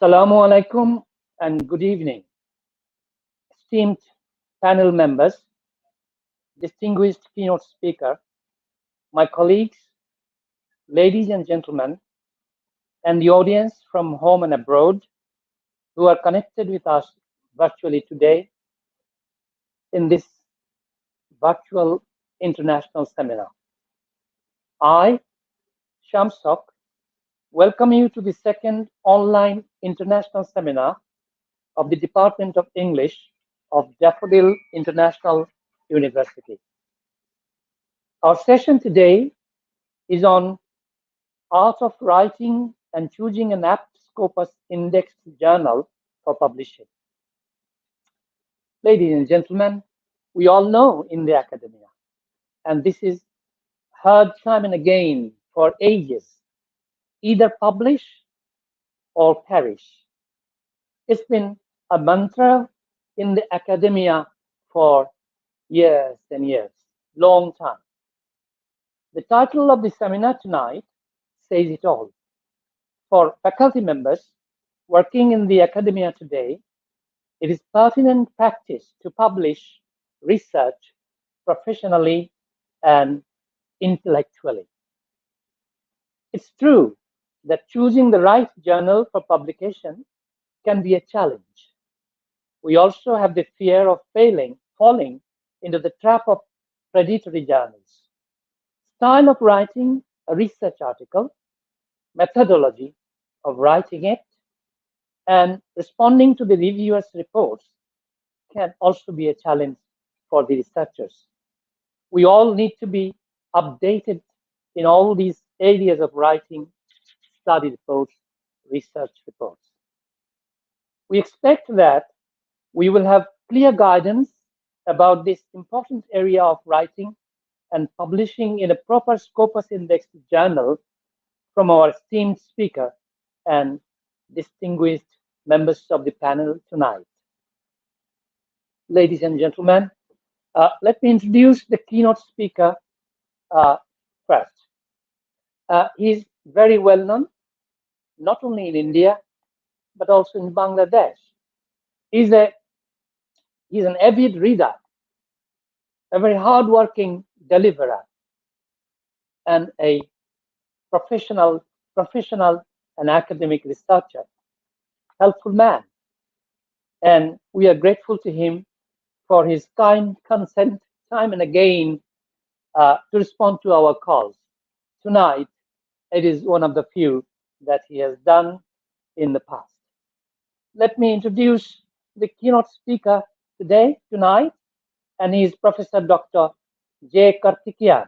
Assalamu alaikum and good evening, esteemed panel members, distinguished keynote speaker, my colleagues, ladies and gentlemen, and the audience from home and abroad who are connected with us virtually today in this virtual international seminar. I, Shamsok, welcome you to the second online international seminar of the Department of English of Daffodil International University. Our session today is on art of writing and choosing an apt Scopus indexed journal for publishing. Ladies and gentlemen, we all know in the academia, and this is heard time and again for ages, either publish or perish. It's been a mantra in the academia for years and years, long time. The title of the seminar tonight says it all. For faculty members working in the academia today, it is pertinent practice to publish research professionally and intellectually. It's true that choosing the right journal for publication can be a challenge. We also have the fear of falling into the trap of predatory journals. Style of writing a research article, methodology of writing it, and responding to the reviewers' reports can also be a challenge for the researchers. We all need to be updated in all these areas of writing, study reports, research reports. We expect that we will have clear guidance about this important area of writing and publishing in a proper Scopus indexed journal from our esteemed speaker and distinguished members of the panel tonight. Ladies and gentlemen, let me introduce the keynote speaker first. He is very well known, not only in India, but also in Bangladesh. He's an avid reader, a very hardworking deliverer, and a professional and academic researcher, helpful man. And we are grateful to him for his kind consent time and again to respond to our calls. Tonight, it is one of the few that he has done in the past. Let me introduce the keynote speaker tonight, and he is Professor Dr. J. Karthikeyan.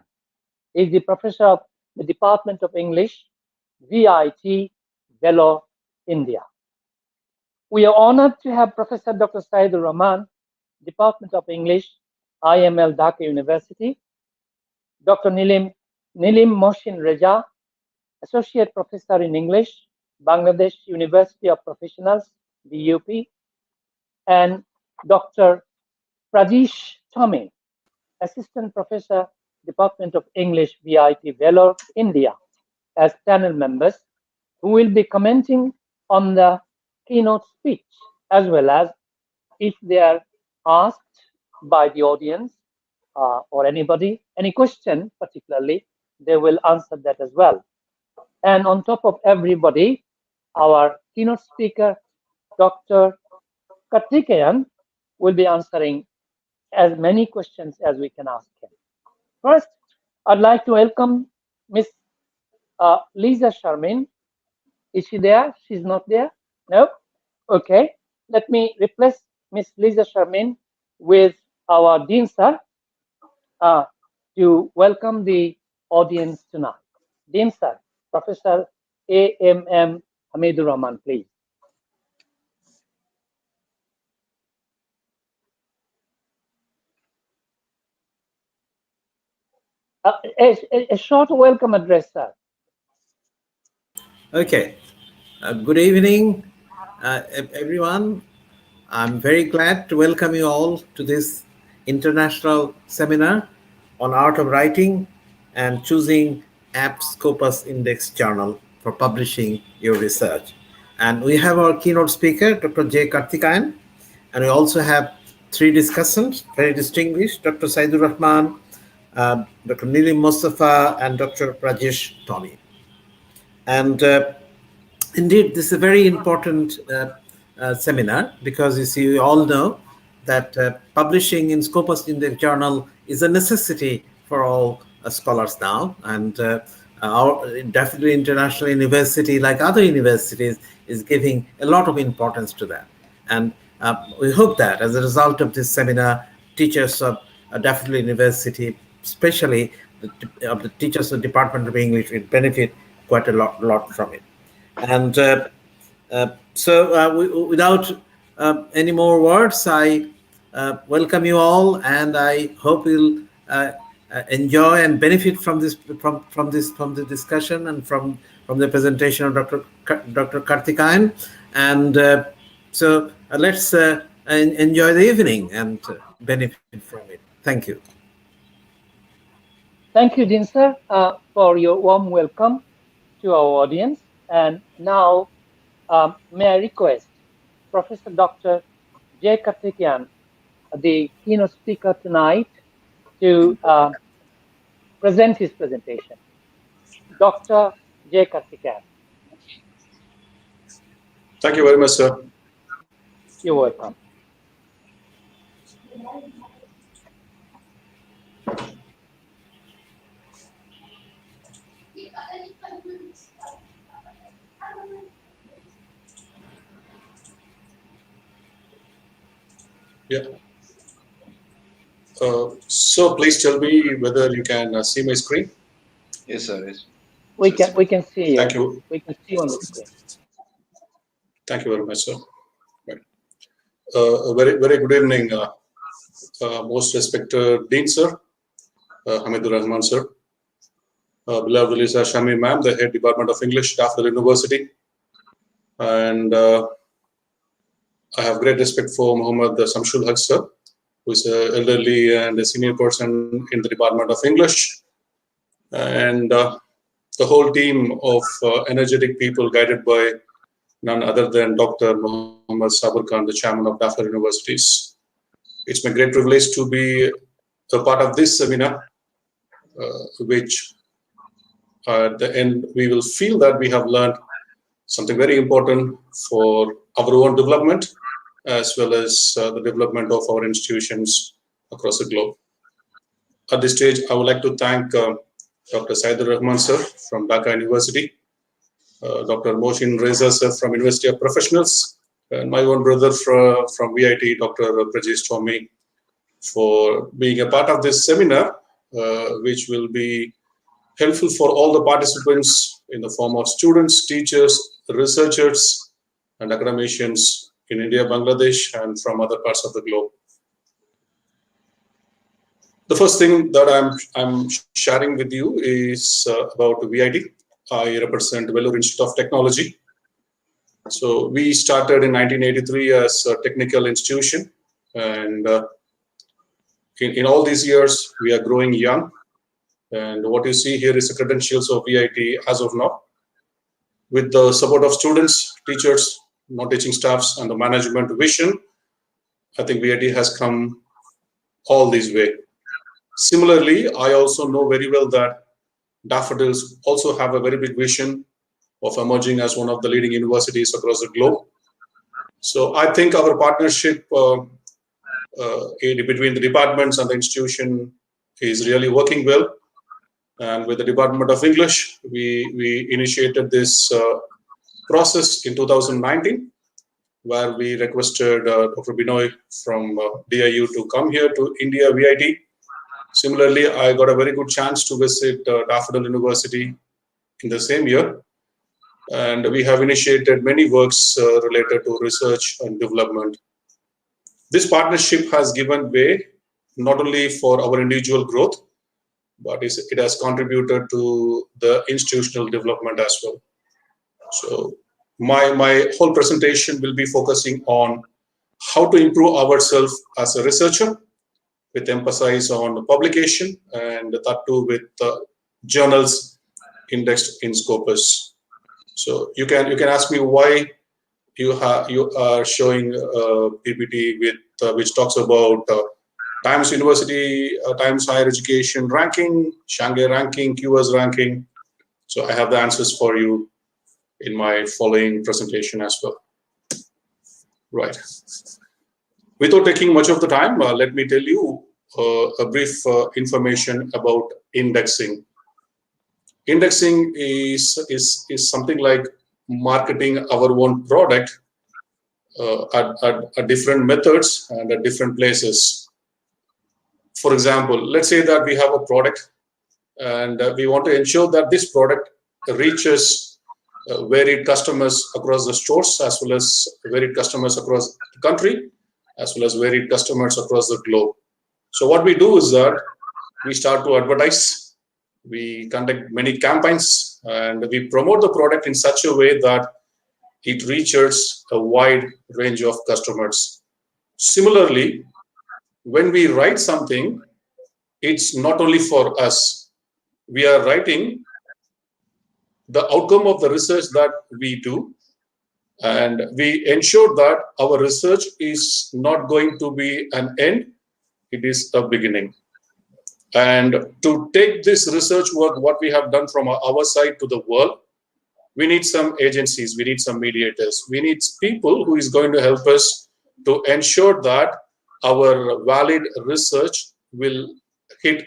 He is the professor of the Department of English, VIT, Vellore, India. We are honored to have Professor Dr. Saidur Rahman, Department of English, IML Dhaka University, Dr. Nilim Mohsin Reza, Associate Professor in English, Bangladesh University of Professionals, BUP, and Dr. Prajesh Tommy, Assistant Professor, Department of English, VIT, Vellore, India, as panel members who will be commenting on the keynote speech, as well as if they are asked by the audience or anybody, any question particularly, they will answer that as well. And on top of everybody, our keynote speaker, Dr. Karthikeyan, will be answering as many questions as we can ask him. First, I'd like to welcome Miss Lisa Sharmin. Is she there? She's not there? No? Okay. Let me replace Miss Lisa Sharmin with our Dean Sir to welcome the audience tonight. Dean Sir, Professor A.M.M. Hamidur Rahman, please. A short welcome address, sir. Okay. Good evening, everyone. I'm very glad to welcome you all to this international seminar on art of writing and choosing apt Scopus Index journal for publishing your research. And we have our keynote speaker, Dr. J. Karthikayan, and we also have three discussants, very distinguished, Dr. Saidur Rahman, Dr. Nilim Mustafa, and Dr. Rajesh Tony. And indeed, this is a very important seminar because you see, we all know that publishing in Scopus in the journal is a necessity for all scholars now, and our definitely international university, like other universities, is giving a lot of importance to that. And we hope that as a result of this seminar, teachers of definitely university, especially of the teachers of Department of English, will benefit quite a lot from it. And without any more words, I welcome you all, and I hope you'll enjoy and benefit from this from the discussion and from the presentation of Dr. Karthikayan. And let's enjoy the evening and benefit from it. Thank you. Thank you, Dean sir, for your warm welcome to our audience. And now, may I request Professor Dr. J. Karthikeyan, the keynote speaker tonight, to present his presentation. Dr. J. Karthikeyan. Thank you very much, sir. You're welcome. Yeah. So please tell me whether you can see my screen. Yes, sir. Yes. We can see you. Thank you. We can see you on the screen. Thank you very much, sir. Right. A very good evening, most respected Dean sir, Hamidur Rahman sir, beloved Lisa Shami ma'am, the head Department of English, Daffodil University, and I have great respect for Muhammad Samshul Haq sir, who is an elderly and a senior person in the Department of English, and the whole team of energetic people guided by none other than Dr. Muhammad Sabir Khan, the chairman of Daffodil Universities. It's my great privilege to be a part of this seminar, which at the end we will feel that we have learned something very important for our own development, as well as the development of our institutions across the globe. At this stage, I would like to thank Dr. Saidur Rahman sir from Dhaka University, Dr. Mohsin Reza sir from University of Professionals, and my own brother from VIT, Dr. Rajesh Tony, for being a part of this seminar, which will be helpful for all the participants in the form of students, teachers, researchers, and academicians in India, Bangladesh, and from other parts of the globe. The first thing that I'm sharing with you is about VIT. I represent Vellore Institute of Technology. So we started in 1983 as a technical institution, and in all these years, we are growing young. And what you see here is the credentials of VIT as of now. With the support of students, teachers, non-teaching staffs, and the management vision, I think VIT has come all this way. Similarly, I also know very well that Daffodils also have a very big vision of emerging as one of the leading universities across the globe. So I think our partnership between the departments and the institution is really working well. And with the Department of English, we initiated this process in 2019, where we requested Dr. Binoy from DIU to come here to India VIT. Similarly, I got a very good chance to visit Daffodil University in the same year. And we have initiated many works related to research and development. This partnership has given way not only for our individual growth, but it has contributed to the institutional development as well. So my whole presentation will be focusing on how to improve ourselves as a researcher, with emphasis on publication, and that too with journals indexed in Scopus. So you can ask me why you are showing PPT with which talks about Times University, Times Higher Education ranking, Shanghai ranking, QS ranking. So I have the answers for you in my following presentation as well. Right. Without taking much of the time, let me tell you a brief information about indexing. Indexing is something like marketing our own product at different methods and at different places. For example, let's say that we have a product and we want to ensure that this product reaches varied customers across the stores, as well as varied customers across the country, as well as varied customers across the globe. So what we do is that we start to advertise, we conduct many campaigns, and we promote the product in such a way that it reaches a wide range of customers. Similarly, when we write something, it's not only for us. We are writing the outcome of the research that we do, and we ensure that our research is not going to be an end, it is a beginning. And to take this research work, what we have done from our side to the world, we need some agencies, we need some mediators, we need people who is going to help us to ensure that our valid research will hit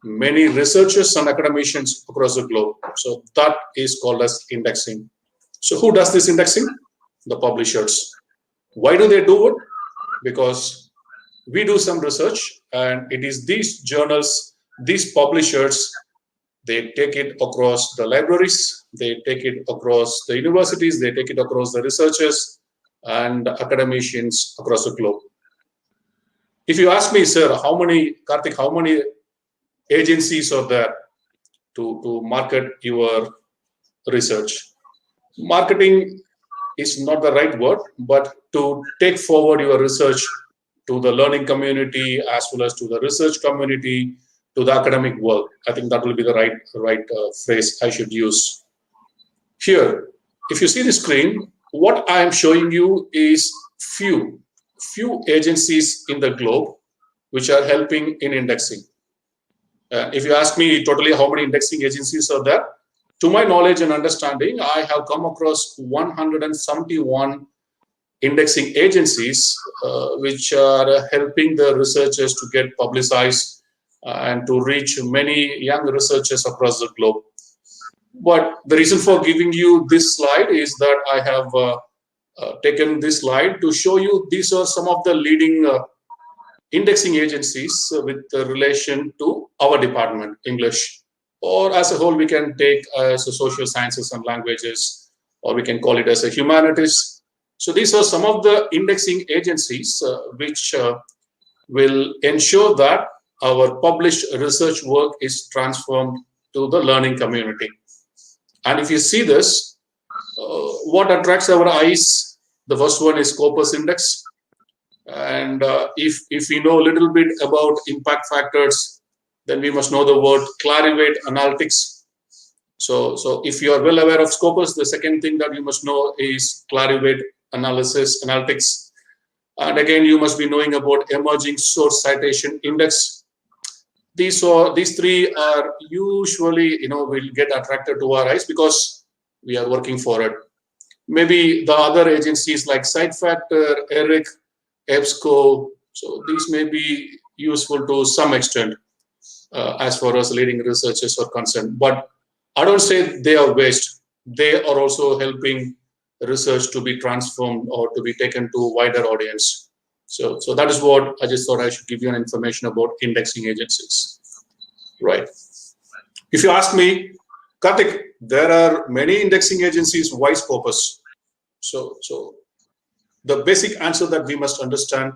many researchers and academicians across the globe. So that is called as indexing. So who does this indexing? The publishers. Why do they do it? Because we do some research, and it is these journals, these publishers, they take it across the libraries, they take it across the universities, they take it across the researchers and academicians across the globe. If you ask me, sir, Karthik, how many agencies are there to market your research? Marketing is not the right word, but to take forward your research to the learning community as well as to the research community, to the academic world. I think that will be the right phrase I should use. Here, if you see the screen, what I am showing you is few agencies in the globe which are helping in indexing. If you ask me totally how many indexing agencies are there, to my knowledge and understanding, I have come across 171 indexing agencies which are helping the researchers to get publicized and to reach many young researchers across the globe. But the reason for giving you this slide is that I have taken this slide to show you these are some of the leading indexing agencies with relation to our department, English, or as a whole we can take as a social sciences and languages, or we can call it as a humanities. So these are some of the indexing agencies which will ensure that our published research work is transformed to the learning community. And if you see this, what attracts our eyes, the first one is Scopus index. And if we know a little bit about impact factors, then we must know the word Clarivate analytics. So if you are well aware of Scopus, the second thing that you must know is Clarivate analytics. And again, you must be knowing about emerging source citation index. These three are usually, will get attracted to our eyes because we are working for it. Maybe the other agencies like SiteFactor, ERIC, EBSCO, so these may be useful to some extent as far as leading researchers are concerned. But I don't say they are waste. They are also helping research to be transformed or to be taken to a wider audience. So that is what I just thought I should give you an information about indexing agencies. Right. If you ask me, Karthik, there are many indexing agencies, why Scopus? So the basic answer that we must understand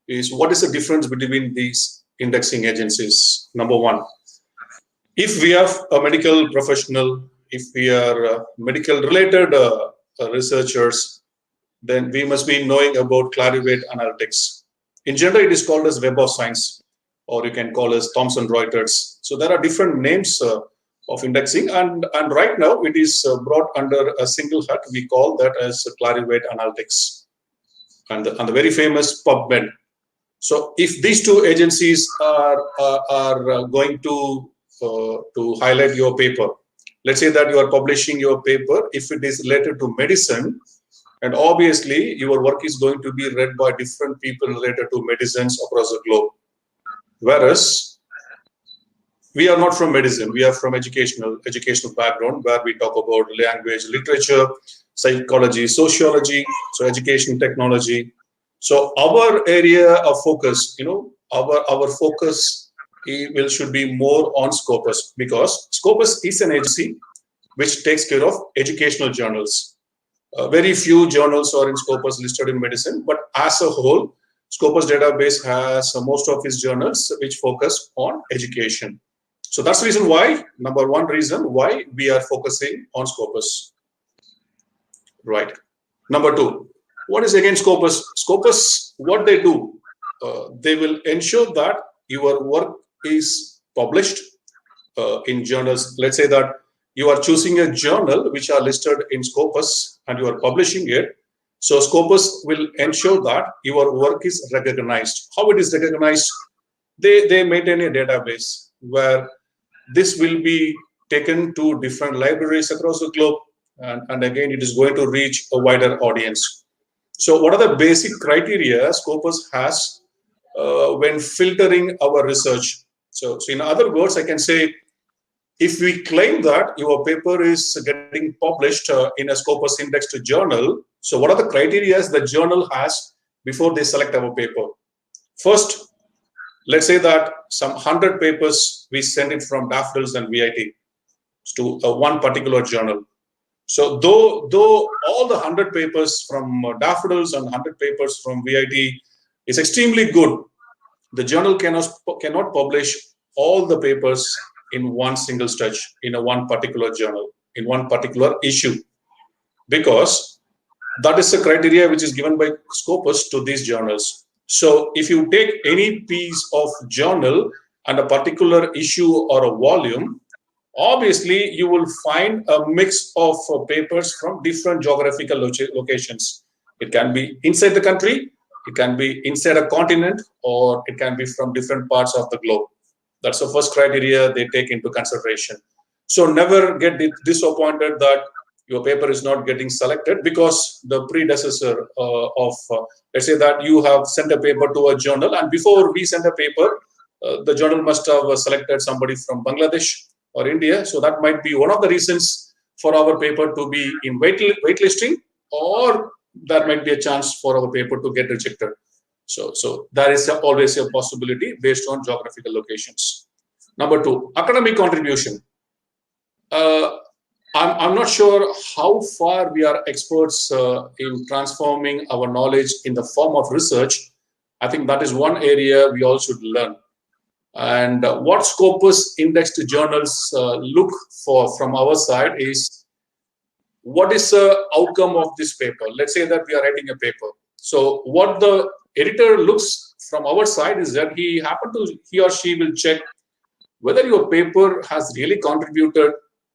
is what is the difference between these indexing agencies. Number one, if we have a medical professional, if we are medical related researchers, then we must be knowing about Clarivate analytics. In general, it is called as Web of Science, or you can call as Thomson Reuters. So there are different names of indexing, and right now it is brought under a single hat. We call that as Clarivate Analytics, and the very famous PubMed. So if these two agencies are going to highlight your paper, let's say that you are publishing your paper, if it is related to medicine, and obviously your work is going to be read by different people related to medicines across the globe. Whereas we are not from medicine, we are from educational background, where we talk about language, literature, psychology, sociology, so education, technology. So our area of focus, our focus should be more on Scopus, because Scopus is an agency which takes care of educational journals. Very few journals are in Scopus listed in medicine, but as a whole, Scopus database has most of its journals which focus on education. So that's the reason why, number one reason why we are focusing on Scopus. Right. Number two, what is again Scopus? Scopus, what they do, they will ensure that your work is published in journals. Let's say that you are choosing a journal which are listed in Scopus and you are publishing it. So Scopus will ensure that your work is recognized. How it is recognized? They maintain a database where this will be taken to different libraries across the globe, and again it is going to reach a wider audience. So what are the basic criteria Scopus has when filtering our research? So in other words, I can say, if we claim that your paper is getting published in a Scopus indexed journal, so what are the criteria the journal has before they select our paper? First, let's say that some 100 papers, we send it from Daffodils and VIT to one particular journal. So though all the 100 papers from Daffodils and 100 papers from VIT is extremely good, the journal cannot publish all the papers in one single stretch in a one particular journal, in one particular issue, because that is the criteria which is given by Scopus to these journals. So if you take any piece of journal and a particular issue or a volume, obviously you will find a mix of papers from different geographical locations. It can be inside the country, it can be inside a continent, or it can be from different parts of the globe. That's the first criteria they take into consideration. So never get disappointed that your paper is not getting selected because the predecessor let's say that you have sent a paper to a journal, and before we send a paper, the journal must have selected somebody from Bangladesh or India. So that might be one of the reasons for our paper to be in waitlisting, or there might be a chance for our paper to get rejected. So there is always a possibility based on geographical locations. Number two, academic contribution. I'm not sure how far we are experts in transforming our knowledge in the form of research. I think that is one area we all should learn. And what Scopus indexed journals look for from our side is, what is the outcome of this paper? Let's say that we are writing a paper. So what the editor looks from our side is that he or she will check whether your paper has really contributed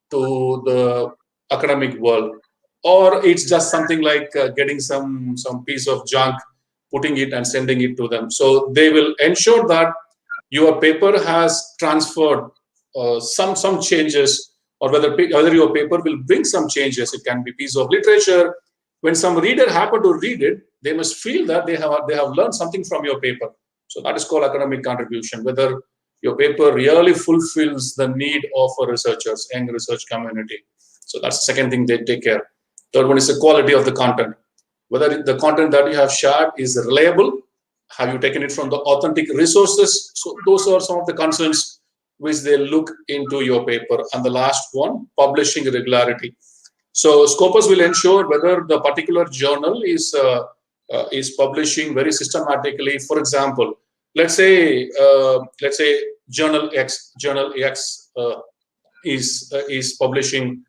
to the academic world, or it's just something like getting some piece of junk, putting it and sending it to them. So they will ensure that your paper has transferred some changes, or whether your paper will bring some changes. It can be piece of literature. When some reader happen to read it, they must feel that they have learned something from your paper. So that is called academic contribution, whether your paper really fulfills the need of researchers and research community. So that's the second thing they take care. Third one is the quality of the content. Whether the content that you have shared is reliable, have you taken it from the authentic resources? So those are some of the concerns which they look into your paper. And the last one, publishing regularity. So Scopus will ensure whether the particular journal is publishing very systematically. For example, let's say Journal X is publishing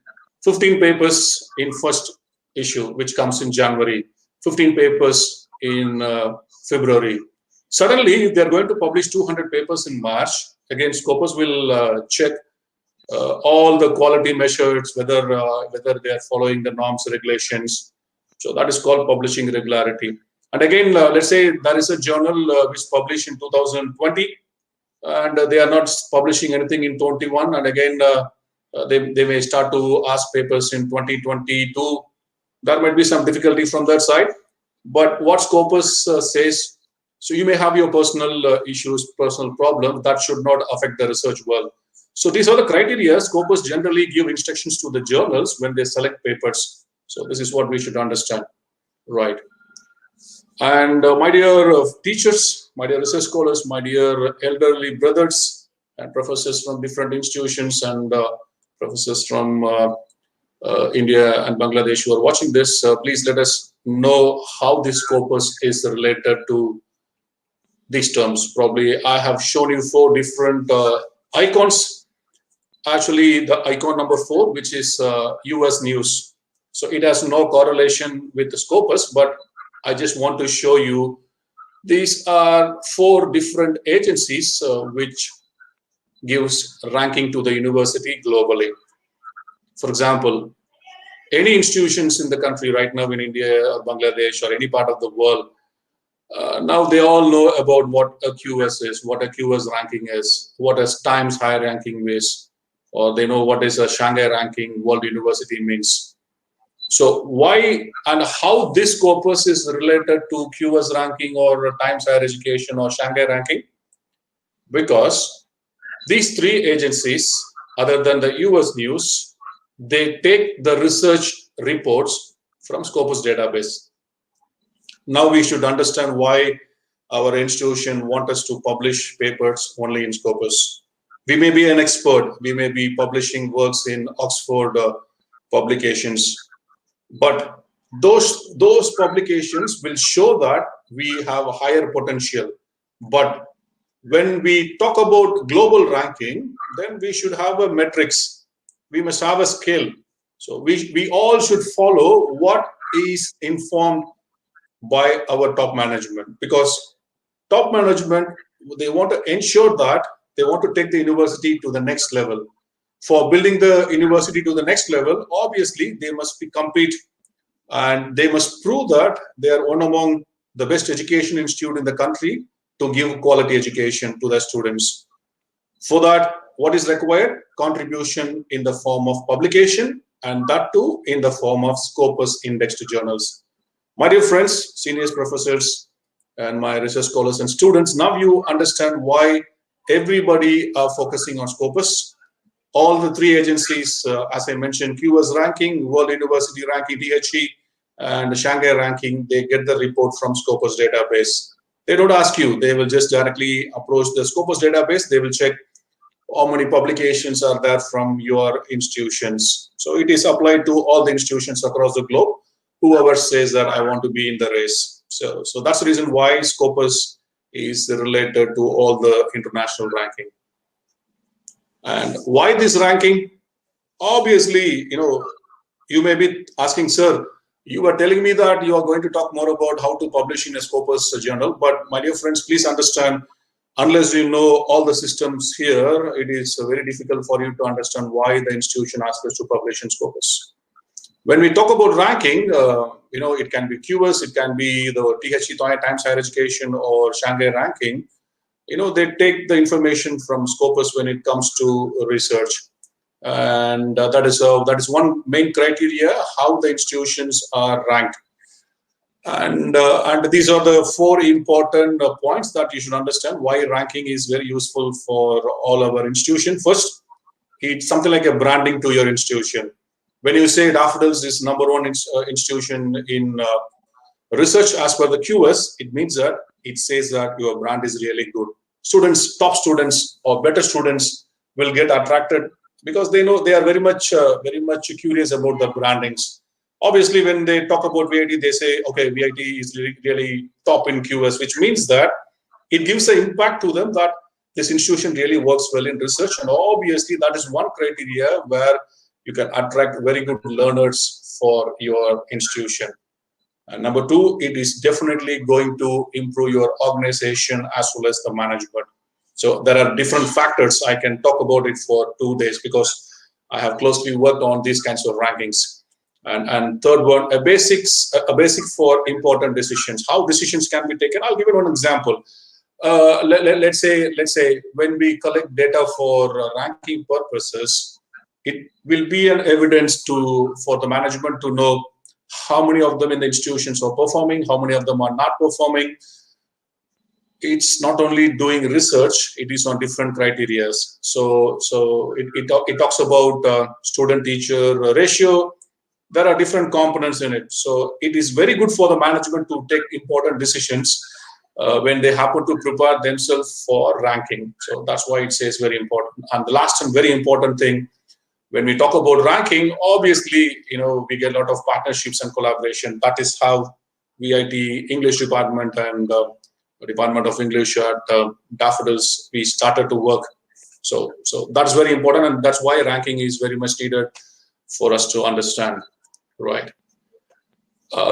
15 papers in first issue, which comes in January, 15 papers in February. Suddenly, they're going to publish 200 papers in March. Again, Scopus will check all the quality measures, whether they are following the norms, regulations. So that is called publishing regularity. And again, let's say there is a journal which published in 2020, and they are not publishing anything in 21, and again they may start to ask papers in 2022. There might be some difficulty from that side, but what Scopus says, so you may have your personal issues, personal problems, that should not affect the research world. So these are the criteria. Scopus generally give instructions to the journals when they select papers. So this is what we should understand, right? And my dear teachers, my dear research scholars, my dear elderly brothers and professors from different institutions, and professors from India and Bangladesh who are watching this, please let us know how this Scopus is related to these terms. Probably I have shown you 4 different icons. Actually, the icon number 4, which is US news. So it has no correlation with the Scopus, but I just want to show you these are 4 different agencies which gives ranking to the university globally. For example, any institutions in the country right now in India or Bangladesh or any part of the world, now they all know about what a QS is, what a QS ranking is, what a Times High ranking is, or they know what is a Shanghai ranking, World University means. So why and how this Scopus is related to QS ranking or Times Higher Education or Shanghai ranking? Because these 3 agencies, other than the US news, they take the research reports from Scopus database. Now we should understand why our institution wants us to publish papers only in Scopus. We may be an expert, we may be publishing works in Oxford publications, but those publications will show that we have a higher potential. But when we talk about global ranking, then we should have a metrics. We must have a scale. So we all should follow what is informed by our top management, because top management, they want to ensure that they want to take the university to the next level. For building the university to the next level, obviously they must compete, and they must prove that they are one among the best education institute in the country to give quality education to their students. For that, what is required? Contribution in the form of publication, and that too in the form of Scopus indexed journals. My dear friends, seniors, professors, and my research scholars and students, now you understand why everybody are focusing on Scopus. All the 3 agencies, as I mentioned, QS ranking, World University ranking, DHE, and Shanghai ranking, they get the report from Scopus database. They don't ask you, they will just directly approach the Scopus database. They will check how many publications are there from your institutions. So it is applied to all the institutions across the globe, whoever says that I want to be in the race. So that's the reason why Scopus is related to all the international ranking. And why this ranking? Obviously, you may be asking, sir, you were telling me that you are going to talk more about how to publish in a Scopus journal. But my dear friends, please understand, unless you know all the systems here, it is very difficult for you to understand why the institution asks us to publish in Scopus. When we talk about ranking, it can be QS, it can be the THE Times Higher Education or Shanghai ranking. They take the information from Scopus when it comes to research, and that is one main criteria how the institutions are ranked. And these are the 4 important points that you should understand why ranking is very useful for all our institution. First, it's something like a branding to your institution. When you say Daffodils is #1 institution in research as per the QS, it means that it says that your brand is really good. Students, top students or better students will get attracted because they know they are very much curious about the brandings. Obviously, when they talk about VIT, they say, okay, VIT is really top in QS, which means that it gives an impact to them that this institution really works well in research. And obviously, that is one criteria where you can attract very good learners for your institution. And number 2, it is definitely going to improve your organization as well as the management. So there are different factors. I can talk about it for 2 days because I have closely worked on these kinds of rankings. And third one, a basic for important decisions. How decisions can be taken. I'll give you one example. Let's say when we collect data for ranking purposes, it will be an evidence for the management to know how many of them in the institutions are performing, how many of them are not performing. It's not only doing research, it is on different criteria. So it talks about student-teacher ratio. There are different components in it. So it is very good for the management to take important decisions when they happen to prepare themselves for ranking. So that's why it says very important. And the last and very important thing, when we talk about ranking, obviously, we get a lot of partnerships and collaboration. That is how VIT English department and Department of English at Daffodils, we started to work. So that's very important, and that's why ranking is very much needed for us to understand, right?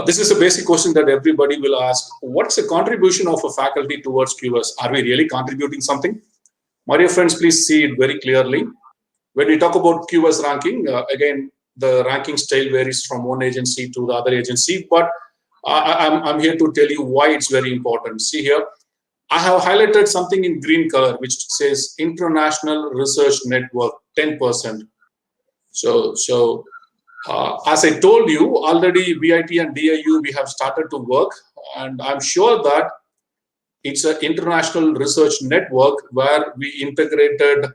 This is a basic question that everybody will ask. What's the contribution of a faculty towards QS? Are we really contributing something? My dear friends, please see it very clearly. When we talk about QS ranking, again, the ranking style varies from one agency to the other agency, but I'm here to tell you why it's very important. See here, I have highlighted something in green color, which says International Research Network, 10%. So as I told you, already VIT and DIU, we have started to work, and I'm sure that it's an international research network where we integrated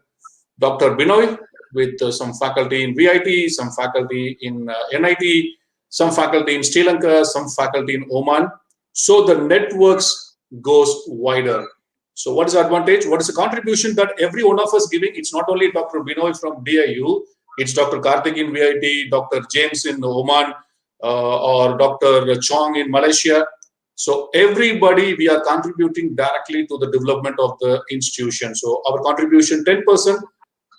Dr. Binoy with some faculty in VIT, some faculty in NIT, some faculty in Sri Lanka, some faculty in Oman. So the networks goes wider. So what is the advantage? What is the contribution that every one of us giving? It's not only Dr. Binoy from DIU, it's Dr. Karthik in VIT, Dr. James in Oman, or Dr. Chong in Malaysia. So everybody, we are contributing directly to the development of the institution. So our contribution 10%.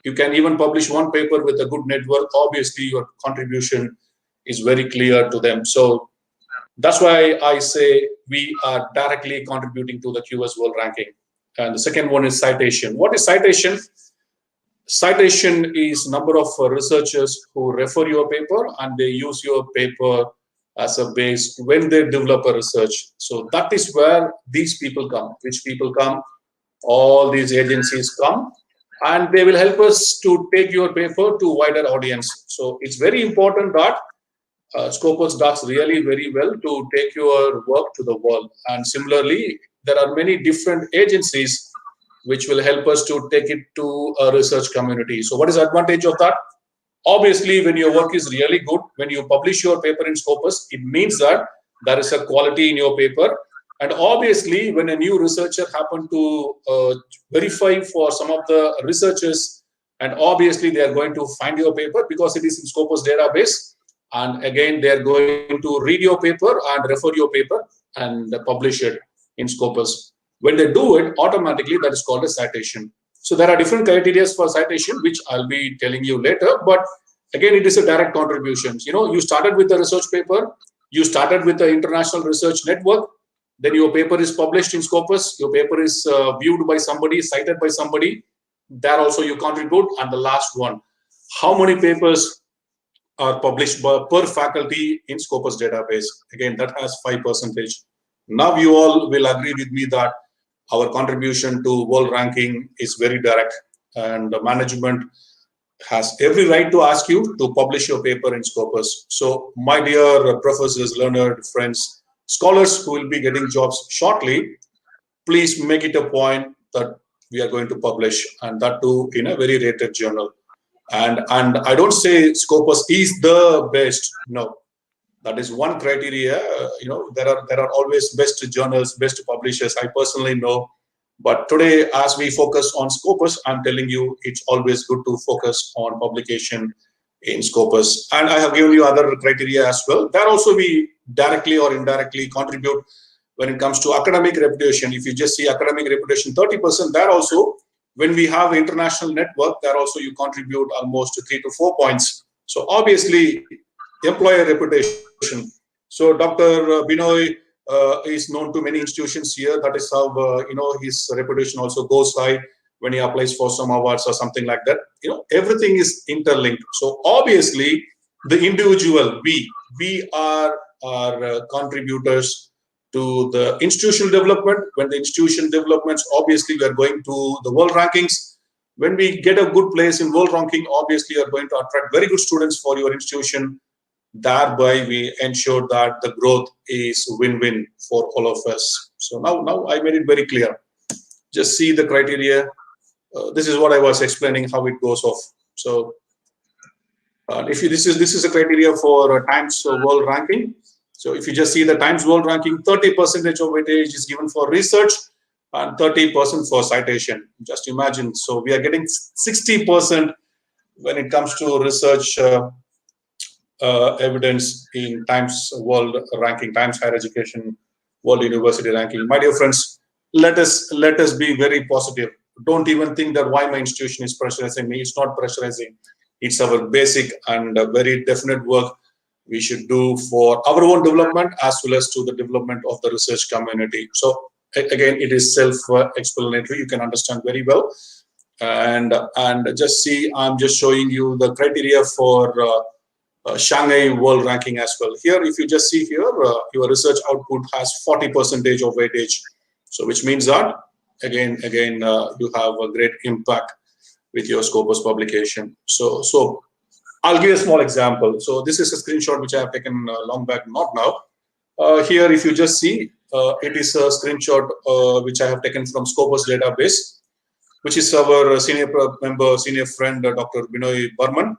You can even publish one paper with a good network. Obviously, your contribution is very clear to them. So that's why I say we are directly contributing to the QS World Ranking. And the second one is citation. What is citation? Citation is number of researchers who refer your paper and they use your paper as a base when they develop a research. So that is where these people come. Which people come? All these agencies come, and they will help us to take your paper to wider audience. So it's very important that Scopus does really very well to take your work to the world. And similarly, there are many different agencies which will help us to take it to a research community. So what is the advantage of that? Obviously, when your work is really good, when you publish your paper in Scopus, it means that there is a quality in your paper. And obviously, when a new researcher happen to verify for some of the researchers, and obviously they are going to find your paper because it is in Scopus database. And again, they are going to read your paper and refer your paper and publish it in Scopus. When they do it, automatically that is called a citation. So there are different criteria for citation, which I'll be telling you later. But again, it is a direct contribution. You started with a research paper, you started with the International Research Network, then your paper is published in Scopus, your paper is viewed by somebody, cited by somebody, there also you contribute. And the last one, how many papers are published per faculty in Scopus database? Again, that has 5%. Now you all will agree with me that our contribution to world ranking is very direct, and the management has every right to ask you to publish your paper in Scopus. So my dear professors, learned friends, scholars who will be getting jobs shortly, please make it a point that we are going to publish, and that too in a very rated journal. And I don't say Scopus is the best. No, that is one criteria. There are always best journals, best publishers. I personally know. But today, as we focus on Scopus, I'm telling you, it's always good to focus on publication in Scopus. And I have given you other criteria as well. There also we directly or indirectly contribute when it comes to academic reputation. If you just see academic reputation, 30%, there also, when we have international network, there also you contribute almost 3 to 4 points. So obviously, employer reputation. So Dr. Binoy is known to many institutions here. That is how his reputation also goes high. when he applies for some awards or something like that. Everything is interlinked. So obviously, the individual, we are contributors to the institutional development. When the institution developments, obviously we are going to the world rankings. When we get a good place in world ranking, obviously you are going to attract very good students for your institution. Thereby we ensure that the growth is win-win for all of us. So now I made it very clear. Just see the criteria. This is what I was explaining, how it goes off. So if you, this is a criteria for Times World Ranking. So if you just see the Times World Ranking, 30% of weightage is given for research and 30% for citation. Just imagine. So we are getting 60% when it comes to research evidence in Times World Ranking, Times Higher Education World University Ranking. My dear friends, let us be very positive. Don't even think that why my institution is pressurizing me. It's not pressurizing. It's our basic and very definite work we should do for our own development as well as to the development of the research community. So again, it is self-explanatory. You can understand very well. And just see, I'm just showing you the criteria for Shanghai World Ranking as well. Here, if you just see here, your research output has 40% of weightage. So which means that again, you have a great impact with your Scopus publication. So I'll give a small example. So this is a screenshot which I have taken long back, not now. Here, if you just see, it is a screenshot which I have taken from Scopus database, which is our senior friend, Dr. Binoy Burman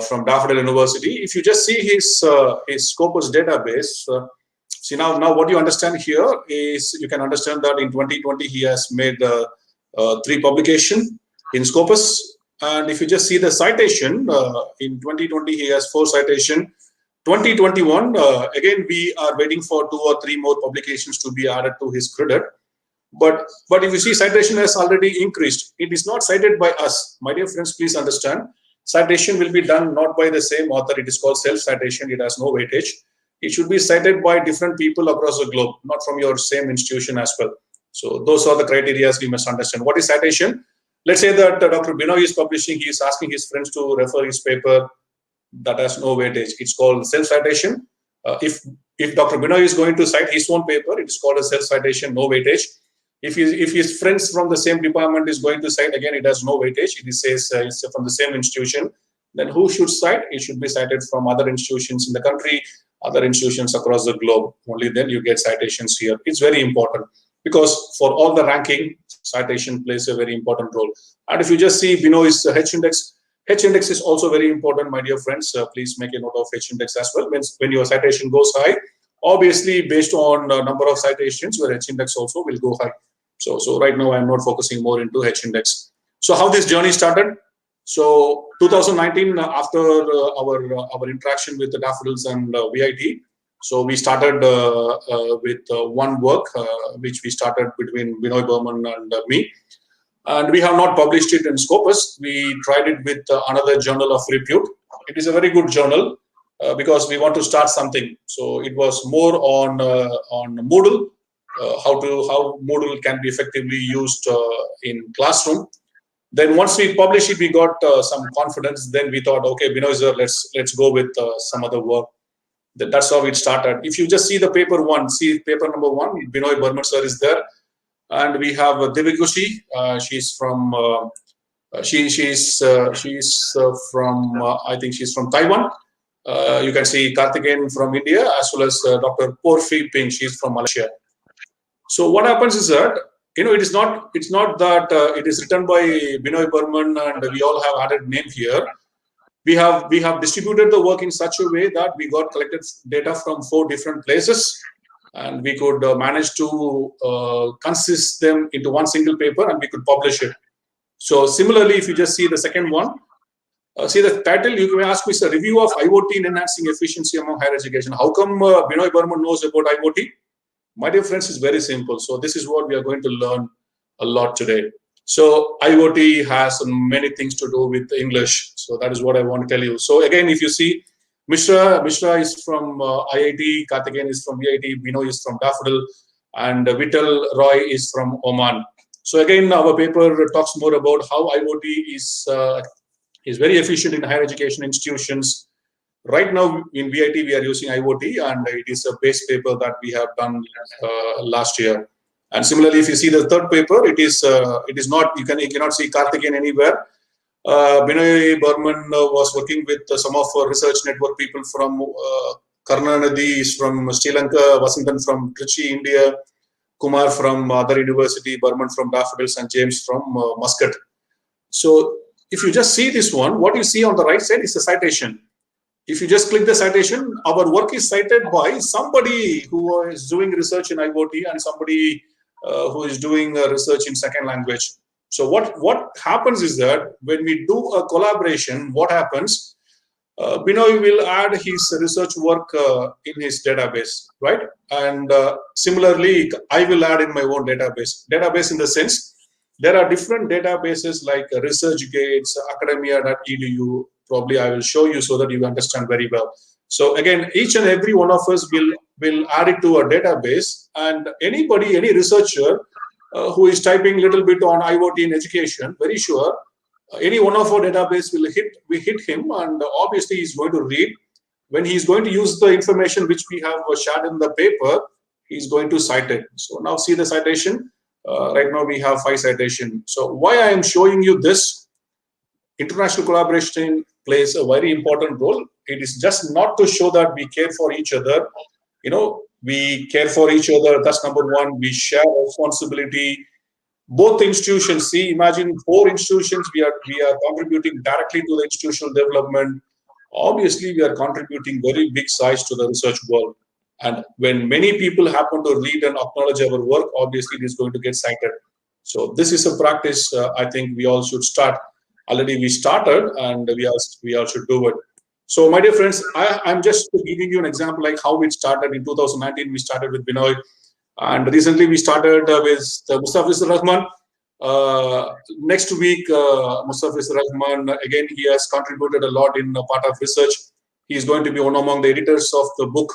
from Daffodil University. If you just see his Scopus database, see now what you understand here is you can understand that in 2020 he has made 3 publications in Scopus. And if you just see the citation, in 2020 he has 4 citations. 2021, again we are waiting for 2 or 3 more publications to be added to his credit. But if you see, citation has already increased. It is not cited by us. My dear friends, please understand. Citation will be done not by the same author. It is called self-citation. It has no weightage. It should be cited by different people across the globe, not from your same institution as well. So those are the criteria we must understand. What is citation? Let's say that Dr. Binoy is publishing, he is asking his friends to refer his paper that has no weightage. It's called self-citation. If Dr. Binoy is going to cite his own paper, it is called a self-citation, no weightage. If his friends from the same department is going to cite, again, it has no weightage. It says it's from the same institution. Then who should cite? It should be cited from other institutions in the country, other institutions across the globe. Only then you get citations here. It's very important because for all the ranking, citation plays a very important role. And if you just see Binoy's H-index, H-index is also very important, my dear friends. Please make a note of H-index as well. When your citation goes high, obviously based on number of citations, your H-index also will go high. So right now I'm not focusing more into H-index. So how this journey started? So 2019, after our interaction with the Daffodils and VIT, so we started with one work which we started between Binoy Burman and me. And we have not published it in Scopus. We tried it with another journal of repute. It is a very good journal because we want to start something. So it was more on Moodle, how Moodle can be effectively used in classroom. Then once we published it, we got some confidence. Then we thought, okay, Binoy sir, let's go with some other work. That's how it started. If you just see the paper 1, see paper number 1, Binoy Burman sir is there. And we have Devikushi. She's from she's from I think she's from Taiwan. You can see Karthikeyan from India as well as Dr. Porfi Ping. She's from Malaysia. So what happens is that it's not that it is written by Binoy Burman and we all have added name here. We have distributed the work in such a way that we got collected data from 4 different places. And we could manage to consist them into one single paper and we could publish it. So similarly, if you just see the second one, see the title, you may ask me, a review of IoT in enhancing efficiency among higher education. How come Binoy Burman knows about IoT? My dear friends, it's very simple. So this is what we are going to learn a lot today. So IoT has many things to do with English. So that is what I want to tell you. So again, if you see, Mishra is from IIT, Karthikeyan is from VIT, Binoy is from Daffodil, and Vittal Roy is from Oman. So again, our paper talks more about how IoT is very efficient in higher education institutions. Right now in VIT, we are using IoT, and it is a base paper that we have done last year. And similarly, if you see the third paper, it is not, you cannot see Karthikeyan anywhere. Binoy Burman was working with some of our research network people from Karnanadi is from Sri Lanka, Vasantan from Trichy, India, Kumar from other university, Burman from Daffodils, and James from Muscat. So if you just see this one, what you see on the right side is a citation. If you just click the citation, our work is cited by somebody who is doing research in IoT and somebody who is doing research in second language. So what happens is that when we do a collaboration, what happens? Binoy will add his research work in his database, right? And similarly, I will add in my own database. Database in the sense, there are different databases like ResearchGates, academia.edu. Probably I will show you so that you understand very well. So again, each and every one of us will add it to a database, and anybody, any researcher who is typing a little bit on IoT in education, very sure any one of our database will hit him, and obviously he's going to read. When he's going to use the information which we have shared in the paper, he's going to cite it. So now see the citation. Right now we have 5 citations. So why I am showing you this? International collaboration plays a very important role. It is just not to show that we care for each other. You know, we care for each other. That's number one. We share responsibility. Both institutions, see, imagine 4 institutions, we are contributing directly to the institutional development. Obviously, we are contributing very big size to the research world. And when many people happen to read and acknowledge our work, obviously it is going to get cited. So this is a practice I think we all should start. Already we started, and we all should do it. So my dear friends, I'm just giving you an example like how it started. In 2019, we started with Binoy. And recently we started with Mustafizur Rahman. Next week, Mustafizur Rahman, again, he has contributed a lot in part of research. He is going to be one among the editors of the book,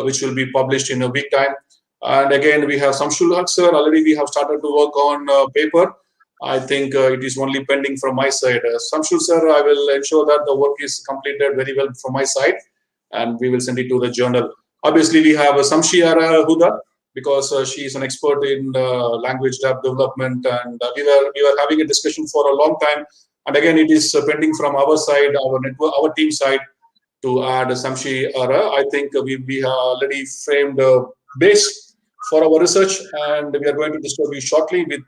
which will be published in a week time. And again, we have Samshul Haq sir. Already we have started to work on paper. I think it is only pending from my side. Samshul sir, I will ensure that the work is completed very well from my side, and we will send it to the journal. Obviously, we have Samshiara Huda, because she is an expert in language development, and we were having a discussion for a long time. And again, it is pending from our side, our network, our team side, to add Samshi Ara. I think we have already framed a base for our research, and we are going to disturb you shortly with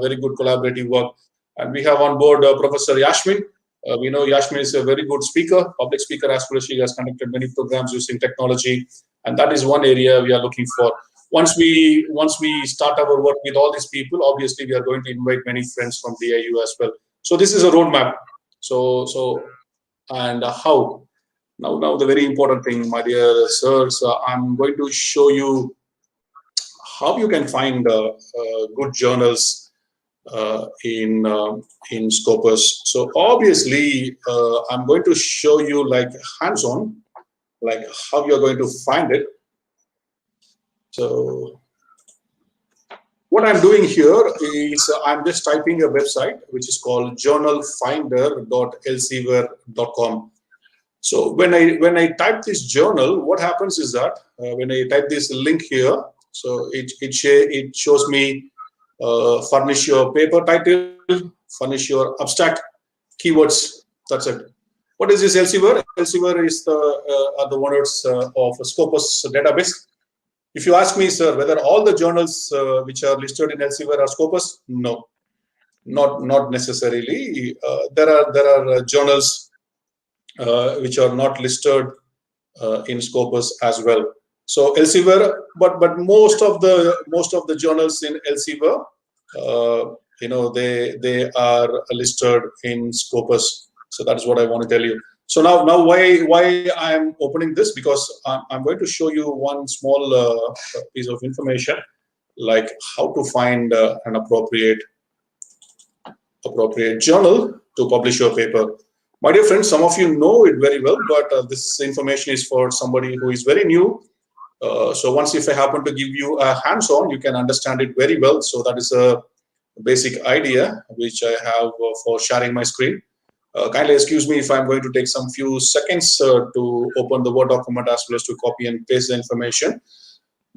very good collaborative work. And we have on board Professor Yashmin. We know Yashmin is a very good speaker, public speaker as well. She has conducted many programs using technology, and that is one area we are looking for. Once we start our work with all these people, obviously we are going to invite many friends from DIU as well. So this is a roadmap. And how? Now the very important thing, my dear sirs, I'm going to show you how you can find good journals in Scopus. So obviously, I'm going to show you like hands-on, like how you're going to find it. So what I'm doing here is I'm just typing a website which is called journalfinder.elsevier.com. So when I type this journal, what happens is that when I type this link here, so it shows me furnish your paper title, furnish your abstract, keywords. That's it. What is this Elsevier? Elsevier is the owners of Scopus database. If you ask me, sir, whether all the journals which are listed in Elsevier are Scopus, no, not necessarily. There are journals which are not listed in Scopus as well. So Elsevier, but most of the journals in Elsevier, they are listed in Scopus. So that is what I want to tell you. So now why I'm opening this, because I'm going to show you one small piece of information, like how to find an appropriate journal to publish your paper. My dear friends, some of you know it very well, but this information is for somebody who is very new. So once if I happen to give you a hands-on, you can understand it very well. So that is a basic idea which I have for sharing my screen. Kindly excuse me if I'm going to take some few seconds to open the Word document as well as to copy and paste the information.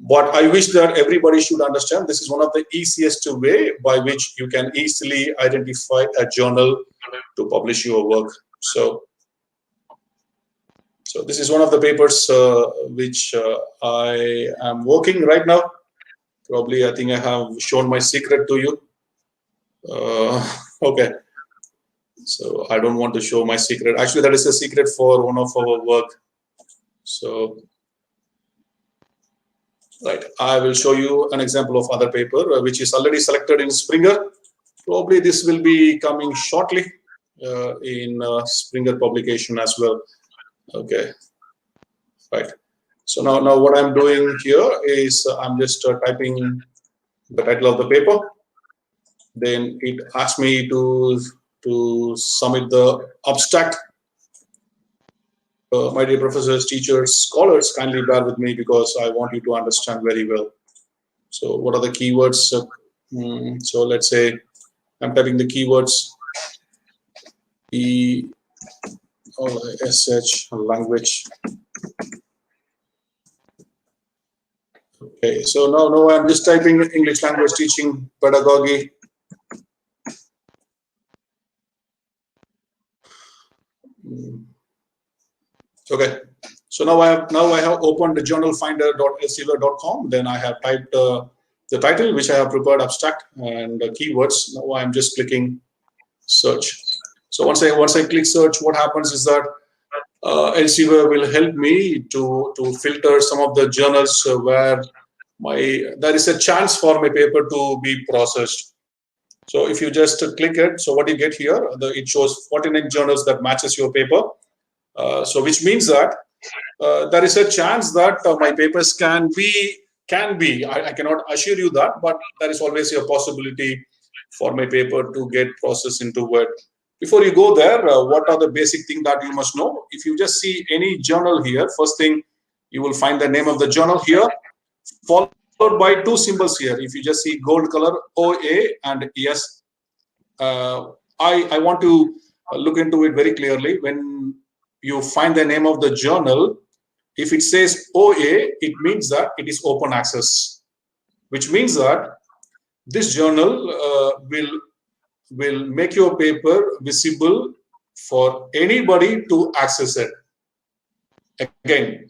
But I wish that everybody should understand this is one of the easiest way by which you can easily identify a journal to publish your work. So this is one of the papers which I am working right now. Probably I think I have shown my secret to you. Okay. So I don't want to show my secret. Actually, that is a secret for one of our work. So, right, I will show you an example of other paper which is already selected in Springer. Probably this will be coming shortly in Springer publication as well. Okay, right. So now what I'm doing here is I'm just typing the title of the paper. Then it asks me to submit the abstract. My dear professors, teachers, scholars, kindly bear with me because I want you to understand very well. So what are the keywords? So let's say I'm typing the keywords ESH language. Okay, so now I'm just typing English language teaching pedagogy. Okay, so now I have opened the journalfinder.elsevier.com. Then I have typed the title which I have prepared, abstract, and the keywords. Now I'm just clicking search. So once I click search, what happens is that Elsevier will help me to filter some of the journals where there is a chance for my paper to be processed. So if you just click it, so what you get here, it shows 49 journals that matches your paper. So which means that there is a chance that my papers can be. I cannot assure you that, but there is always a possibility for my paper to get processed into Word. Before you go there, what are the basic things that you must know? If you just see any journal here, first thing you will find the name of the journal here, followed by two symbols here. If you just see gold color OA and ES, I want to look into it very clearly. When you find the name of the journal, if it says OA, it means that it is open access, which means that this journal will make your paper visible for anybody to access it. Again,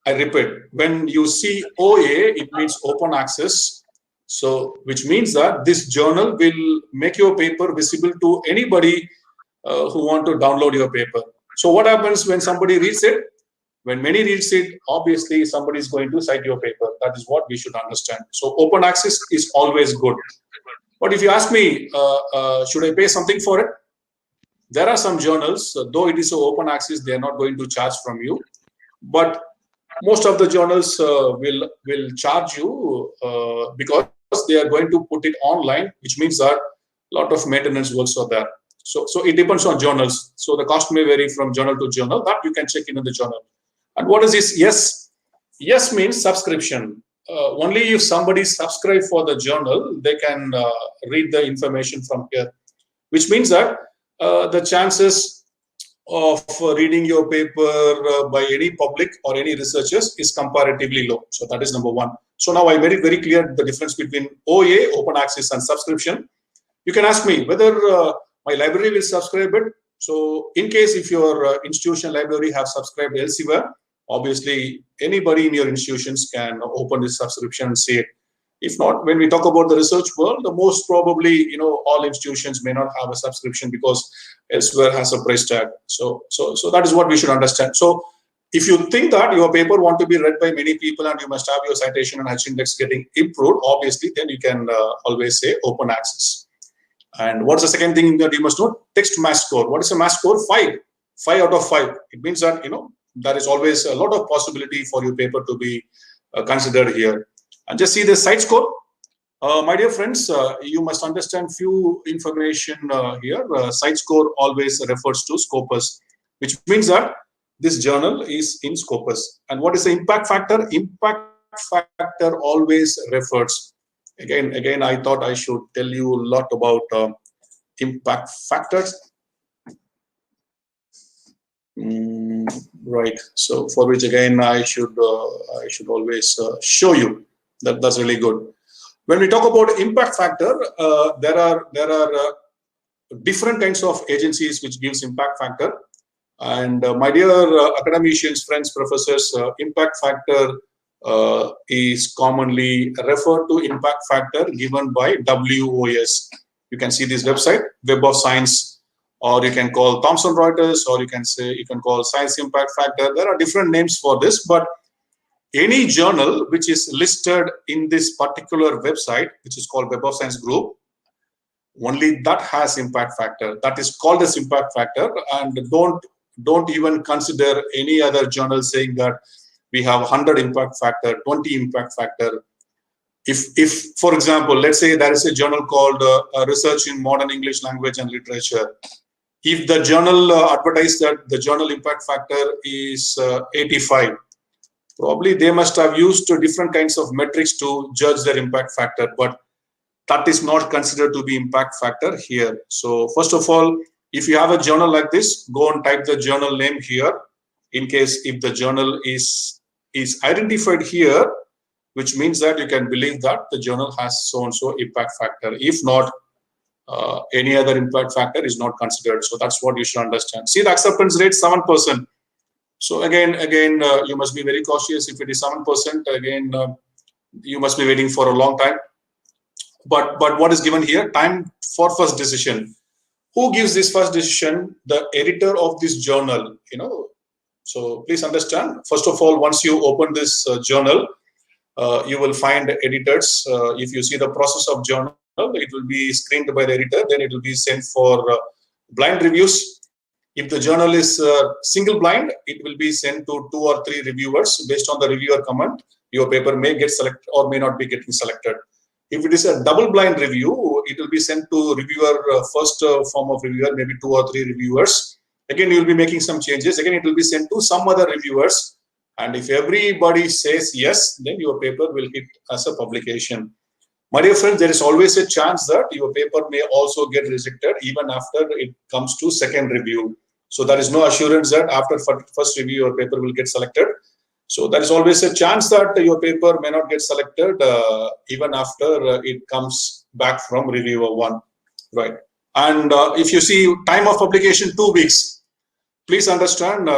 I repeat, when you see OA, it means open access. So, which means that this journal will make your paper visible to anybody who want to download your paper. So what happens when somebody reads it? When many reads it, obviously somebody is going to cite your paper. That is what we should understand. So open access is always good. But if you ask me, should I pay something for it? There are some journals, though it is open access, they are not going to charge from you. But most of the journals will charge you because they are going to put it online, which means that a lot of maintenance works are there. So it depends on journals. So the cost may vary from journal to journal. That you can check in the journal. And what is this? Yes. Yes means subscription. Only if somebody subscribe for the journal, they can read the information from here. Which means that the chances of reading your paper by any public or any researchers is comparatively low. So that is number one. So now I made it very clear the difference between OA, open access, and subscription. You can ask me whether my library will subscribe it. So in case if your institution library have subscribed Elsevier, obviously anybody in your institutions can open this subscription and see it. If not, when we talk about the research world, the most probably, all institutions may not have a subscription because Elsevier has a price tag. So that is what we should understand. So if you think that your paper want to be read by many people and you must have your citation and H-index getting improved, obviously, then you can always say open access. And what's the second thing that you must know? Text match score. What is a match score? 5. 5 out of 5. It means that, there is always a lot of possibility for your paper to be considered here. And just see the site score. My dear friends, you must understand few information here. Site score always refers to Scopus, which means that this journal is in Scopus. And what is the impact factor? Impact factor always refers. Again, I thought I should tell you a lot about impact factors. Right. So for which again I should always show you that. That's really good. When we talk about impact factor, there are different kinds of agencies which gives impact factor. And my dear academicians, friends, professors, impact factor is commonly referred to impact factor given by WOS. You can see this website, Web of Science, or you can call Thomson Reuters, or you can call Science Impact Factor. There are different names for this, but any journal which is listed in this particular website, which is called Web of Science Group, only that has impact factor. That is called as impact factor, and don't even consider any other journal saying that we have 100 impact factor, 20 impact factor. If for example, let's say there is a journal called Research in Modern English Language and Literature. If the journal advertised that the journal impact factor is 85, probably they must have used different kinds of metrics to judge their impact factor, but that is not considered to be impact factor here. So first of all, if you have a journal like this, go and type the journal name here. In case if the journal is identified here, which means that you can believe that the journal has so-and-so impact factor. If not, any other impact factor is not considered. So that's what you should understand. See, the acceptance rate 7%. So again, you must be very cautious. If it is 7%, again, you must be waiting for a long time. But what is given here? Time for first decision. Who gives this first decision? The editor of this journal. So please understand. First of all, once you open this journal, you will find editors. If you see the process of journal, it will be screened by the editor. Then it will be sent for blind reviews. If the journal is single blind, it will be sent to 2 or 3 reviewers. Based on the reviewer comment, your paper may get selected or may not be getting selected. If it is a double blind review, it will be sent to reviewer, first form of reviewer, maybe 2 or 3 reviewers. Again, you will be making some changes. Again, it will be sent to some other reviewers. And if everybody says yes, then your paper will hit as a publication. My dear friends, there is always a chance that your paper may also get rejected even after it comes to second review. So there is no assurance that after first review, your paper will get selected. So there is always a chance that your paper may not get selected even after it comes back from reviewer 1, right? And if you see time of publication 2 weeks, please understand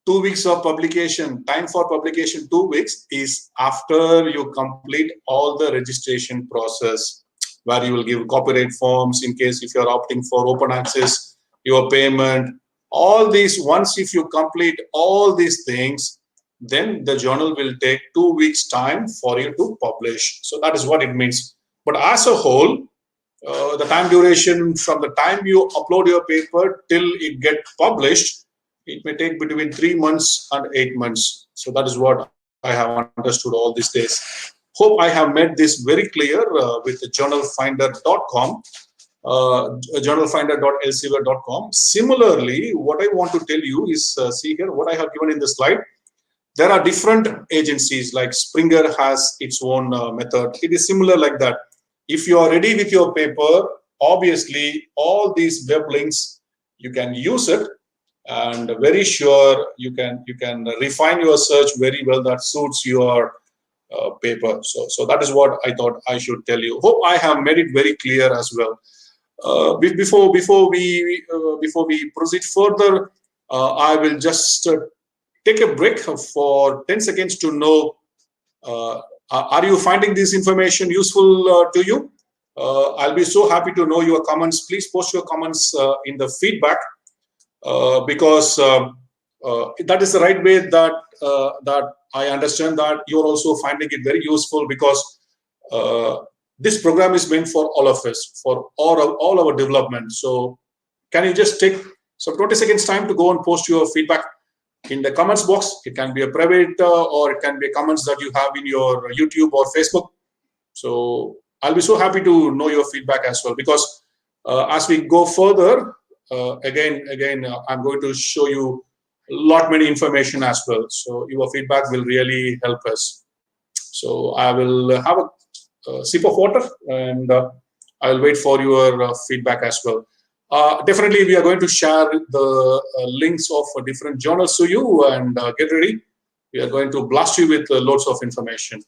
2 weeks of publication, time for publication 2 weeks is after you complete all the registration process, where you will give copyright forms in case if you are opting for open access, your payment, all these. Once if you complete all these things, then the journal will take 2 weeks time for you to publish. So that is what it means. But as a whole, the time duration from the time you upload your paper till it gets published, it may take between 3 months and 8 months. So that is what I have understood all these days. Hope I have made this very clear with journalfinder.com, journalfinder.elsevier.com. Similarly, what I want to tell you is, see here what I have given in the slide. There are different agencies, like Springer has its own method. It is similar like that. If you are ready with your paper, obviously all these web links, you can use it, and very sure you can refine your search very well that suits your paper. So that is what I thought I should tell you. Hope I have made it very clear as well. Before we proceed further, I will just take a break for 10 seconds to know, are you finding this information useful to you? I'll be so happy to know your comments. Please post your comments in the feedback, because that is the right way that I understand that you're also finding it very useful, because this program is meant for all of us, for all our development. So can you just take some 20 seconds time to go and post your feedback in the comments box? It can be a private or it can be comments that you have in your YouTube or Facebook. So I'll be so happy to know your feedback as well, because as we go further, again, I'm going to show you a lot many information as well. So your feedback will really help us. So I will have sip of water, and I'll wait for your feedback as well. Definitely, we are going to share the links of different journals to you, and get ready. We are going to blast you with loads of information.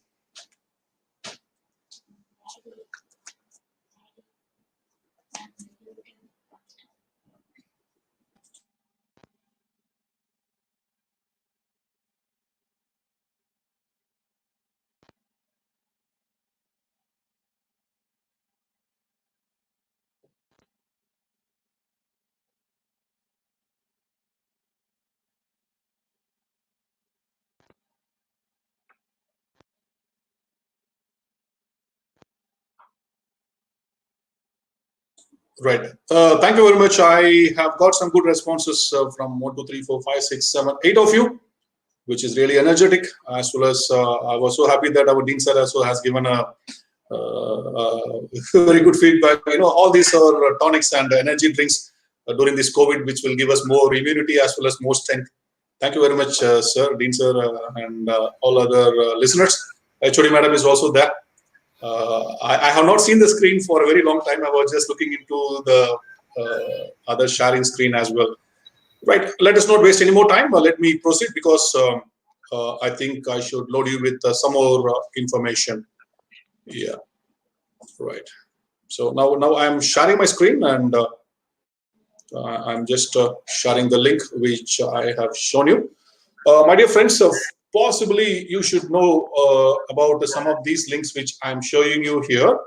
Right. Thank you very much. I have got some good responses from 1, 2, 3, 4, 5, 6, 7, 8 of you, which is really energetic. As well as I was so happy that our Dean sir also has given a very good feedback. You know, all these are tonics and energy drinks during this COVID, which will give us more immunity as well as more strength. Thank you very much, sir, Dean sir, and all other listeners. HOD madam is also there. I have not seen the screen for a very long time. I was just looking into the other sharing screen as well. Right. Let us not waste any more time. Let me proceed, because I think I should load you with some more information. Yeah. Right. So now I'm sharing my screen, and I'm just sharing the link which I have shown you. My dear friends, possibly you should know about some of these links which I'm showing you here.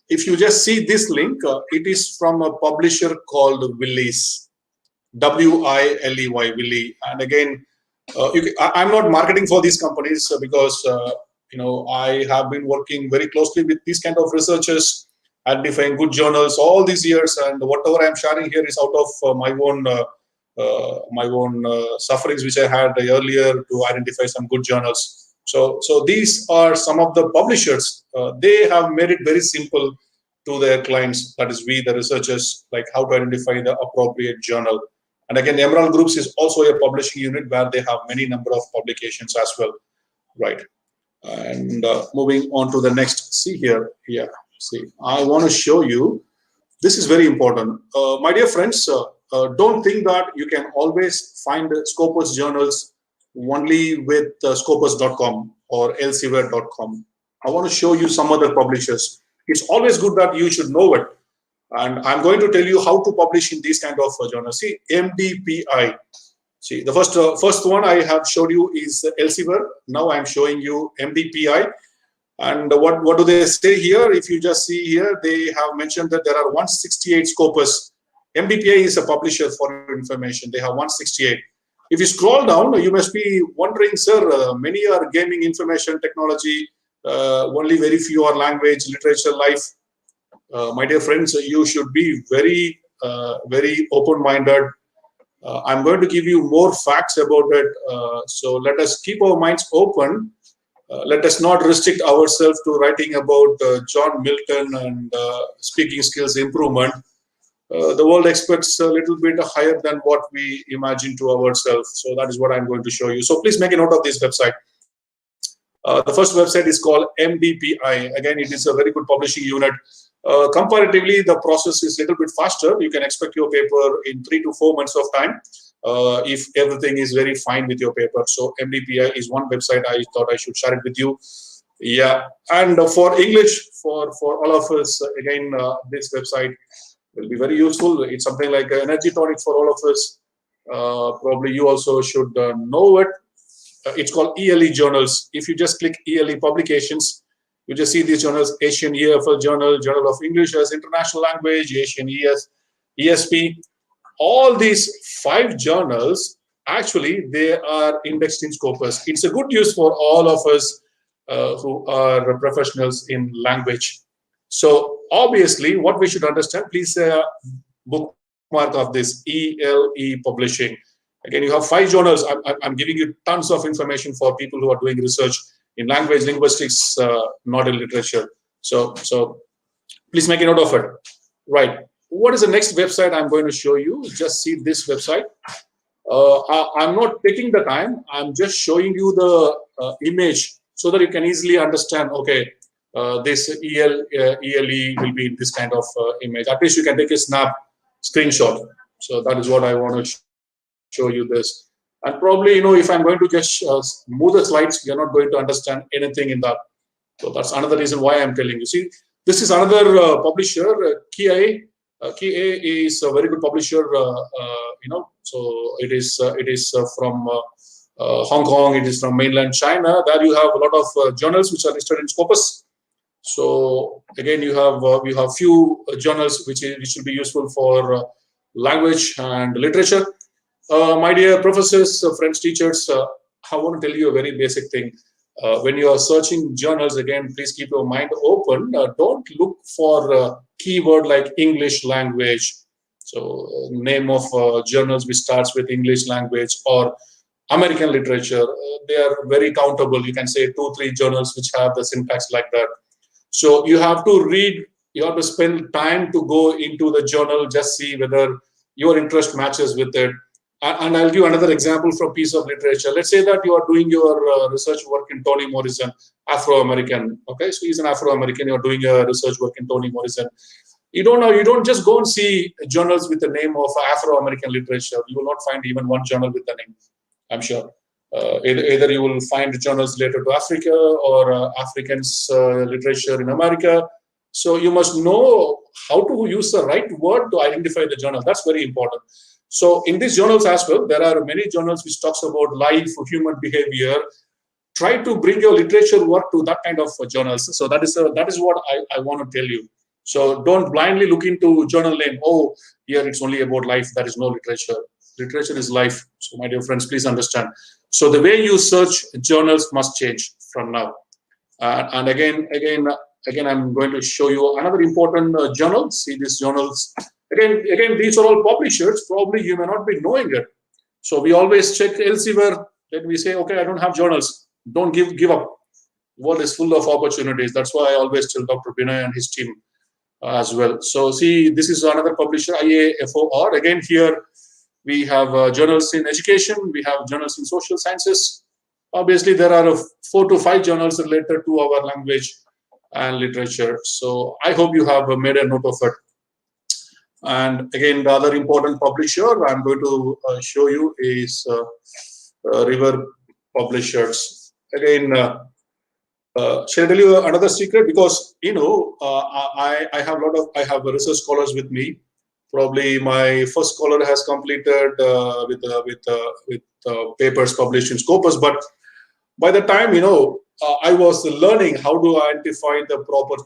If you just see this link, it is from a publisher called Willys, WILEY, Willy. And again, I'm not marketing for these companies because you know, I have been working very closely with these kind of researchers, identifying good journals all these years, and whatever I'm sharing here is out of my own sufferings which I had earlier to identify some good journals. So these are some of the publishers. They have made it very simple to their clients, that is we, the researchers, like how to identify the appropriate journal. And again, Emerald Groups is also a publishing unit where they have many number of publications as well, right? And moving on to the next, see here, yeah, see, I want to show you, this is very important. My dear friends, don't think that you can always find Scopus journals only with scopus.com or elsevier.com. I want to show you some other publishers. It's always good that you should know it. And I'm going to tell you how to publish in these kind of journals. See, MDPI. See, the first one I have showed you is Elsevier. Now I'm showing you MDPI. And what do they say here? If you just see here, they have mentioned that there are 168 Scopus. MDPI is a publisher for your information. They have 168. If you scroll down, you must be wondering, sir, many are gaming, information technology, only very few are language, literature, life. My dear friends, you should be very, very open-minded. I'm going to give you more facts about it. So let us keep our minds open. Let us not restrict ourselves to writing about John Milton and speaking skills improvement. The world expects a little bit higher than what we imagine to ourselves. So that is what I'm going to show you. So please make a note of this website. The first website is called MDPI. Again, it is a very good publishing unit. Comparatively, the process is a little bit faster. You can expect your paper in 3 to 4 months of time if everything is very fine with your paper. So MDPI is one website I thought I should share it with you. Yeah, and for English, for all of us, again, this website will be very useful. It's something like an energy tonic for all of us. Probably you also should know it. It's called ELE Journals. If you just click ELE Publications, you just see these journals: Asian EFL Journal, Journal of English as International Language, Asian ESP. All these 5 journals, actually, they are indexed in Scopus. It's a good news for all of us who are professionals in language. So obviously, what we should understand, please bookmark of this ELE Publishing. Again, you have 5 journals. I'm giving you tons of information for people who are doing research in language, linguistics, not in literature. So please make a note of it. Right. What is the next website I'm going to show you? Just see this website. I'm not taking the time. I'm just showing you the image so that you can easily understand, okay, this ELE will be this kind of image. At least you can take a screenshot. So that is what I want to show you this. And probably, if I'm going to just move the slides, you're not going to understand anything in that. So that's another reason why I'm telling you. See, this is another publisher, Keynote. Keynote is a very good publisher. So it is from Hong Kong. It is from mainland China. There you have a lot of journals which are listed in Scopus. So again, you have few journals which will be useful for language and literature. My dear professors, friends, teachers, I want to tell you a very basic thing. When you are searching journals, again, please keep your mind open. Don't look for a keyword like English language. So name of journals which starts with English language or American literature, they are very countable. You can say 2-3 journals which have the syntax like that. So you have to read, you have to spend time to go into the journal, just see whether your interest matches with it. And I'll give another example from piece of literature. Let's say that you are doing your research work in Toni Morrison, Afro-American. Okay, so he's an Afro-American. You're doing your research work in Toni Morrison. You don't know. You don't just go and see journals with the name of Afro-American literature. You will not find even one journal with the name, I'm sure. Either you will find journals related to Africa or Africans literature in America. So you must know how to use the right word to identify the journal. That's very important. So in these journals as well, there are many journals which talks about life, human behavior. Try to bring your literature work to that kind of journals. So that is what I want to tell you. So don't blindly look into journal name. Oh, here it's only about life. There is no literature. Literature is life. So my dear friends, please understand. So the way you search journals must change from now. And again, I'm going to show you another important journal. See these journals. Again, these are all publishers. Probably you may not be knowing it. So we always check elsewhere. Then we say, okay, I don't have journals. Don't give up. The world is full of opportunities. That's why I always tell Dr. Binay and his team as well. So see, this is another publisher, IAFOR. Again, here we have journals in education. We have journals in social sciences. Obviously, there are 4 to 5 journals related to our language and literature. So I hope you have made a note of it. And again, the other important publisher I'm going to show you is River Publishers. Again, shall I tell you another secret? Because I have research scholars with me. Probably my first scholar has completed with papers published in Scopus, but by the time I was learning how to identify the proper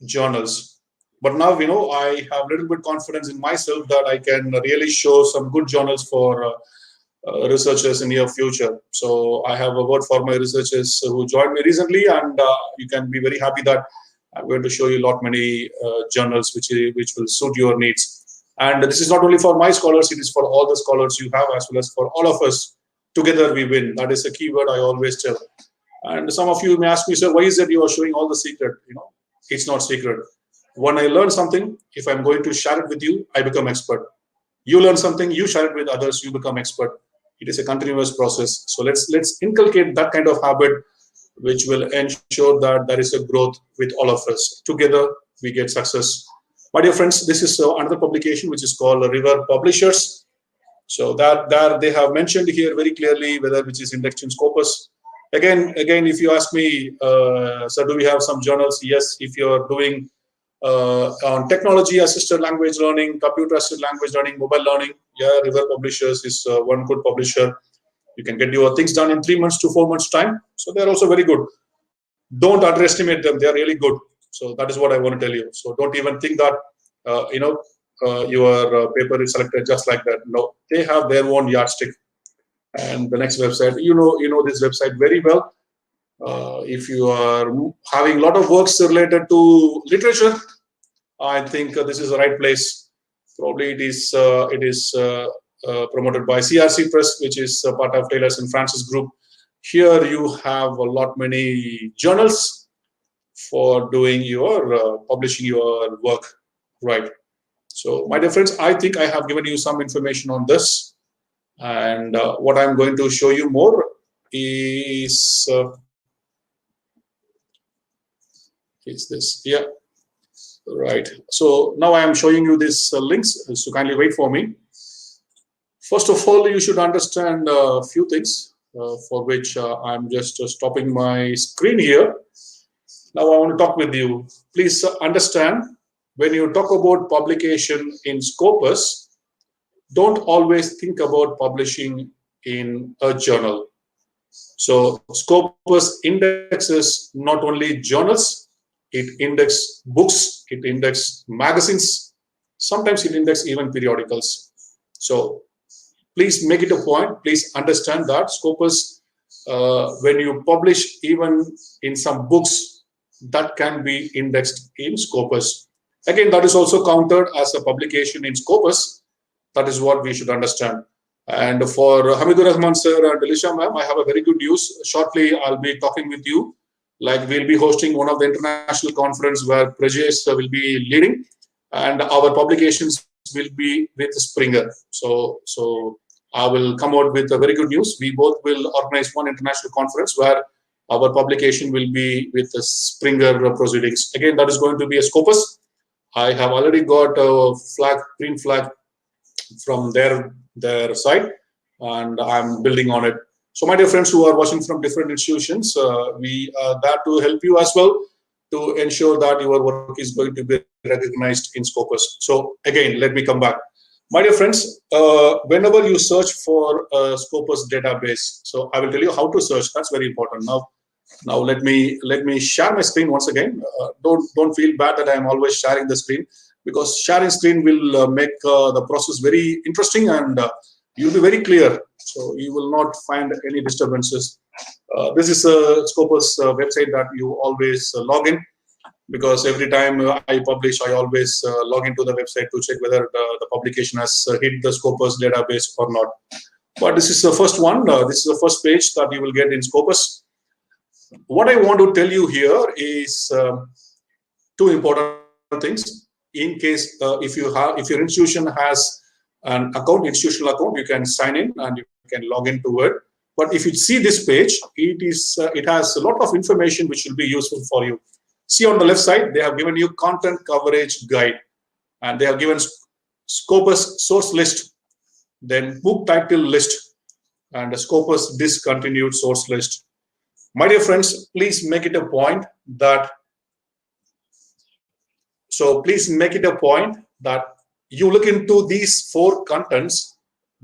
journals. But now, I have a little bit confidence in myself that I can really show some good journals for researchers in near future. So I have a word for my researchers who joined me recently, and you can be very happy that I'm going to show you many journals which will suit your needs. And this is not only for my scholars, it is for all the scholars you have, as well as for all of us. Together we win. That is a key word I always tell. And some of you may ask me, sir, why is it you are showing all the secret? It's not secret. When I learn something, if I'm going to share it with you, I become expert. You learn something, you share it with others, you become expert. It is a continuous process. So let's inculcate that kind of habit, which will ensure that there is a growth with all of us. Together, we get success. My dear friends, this is another publication which is called River Publishers. So that they have mentioned here very clearly which is indexed in Scopus. Again, if you ask me, so do we have some journals? Yes, if you're doing on technology-assisted language learning, computer-assisted language learning, mobile learning, yeah, River Publishers is one good publisher. You can get your things done in 3 months to 4 months time. So they're also very good. Don't underestimate them. They are really good. So that is what I want to tell you. So don't even think that your paper is selected just like that. No, they have their own yardstick. And the next website, you know this website very well. If you are having a lot of works related to literature, I think this is the right place. Probably it is promoted by CRC Press, which is part of Taylor and Francis Group. Here you have many journals for doing your publishing your work, right? So, my dear friends, I think I have given you some information on this, and what I'm going to show you more is is this. Yeah, right. So now I am showing you these links, so kindly wait for me. First of all, you should understand a few things, for which I'm just stopping my screen here. Now I want to talk with you. Please understand, when you talk about publication in Scopus, don't always think about publishing in a journal. So Scopus indexes not only journals, it indexes books, it indexes magazines, sometimes it indexes even periodicals. So please make it a point, please understand that Scopus, when you publish even in some books, that can be indexed in Scopus. Again, that is also counted as a publication in Scopus. That is what we should understand. And for Hamidur Rahman sir and Delisha ma'am, I have a very good news. Shortly, I'll be talking with you. Like, we'll be hosting one of the international conference where Prajesh will be leading, and our publications will be with Springer. So I will come out with a very good news. We both will organize one international conference where our publication will be with the Springer proceedings. Again, that is going to be a Scopus. I have already got a flag, green flag from their side, and I'm building on it. So my dear friends who are watching from different institutions, we are there to help you as well, to ensure that your work is going to be recognized in Scopus. So again, let me come back. My dear friends, whenever you search for a Scopus database, so I will tell you how to search. That's very important. Now let me share my screen once again. Don't feel bad that I am always sharing the screen, because sharing screen will make the process very interesting, and you'll be very clear. So you will not find any disturbances. This is a Scopus website that you always log in, because every time I publish, I always log into the website to check whether the publication has hit the Scopus database or not. But this is the first one. This is the first page that you will get in Scopus. What I want to tell you here is two important things. In case if your institution has an account, institutional account, you can sign in and you can log into it. But if you see this page, it has a lot of information which will be useful for you. See, on the left side, they have given you content coverage guide, and they have given Scopus source list, then book title list, and a Scopus discontinued source list. My dear friends, please make it a point that you look into these 4 contents,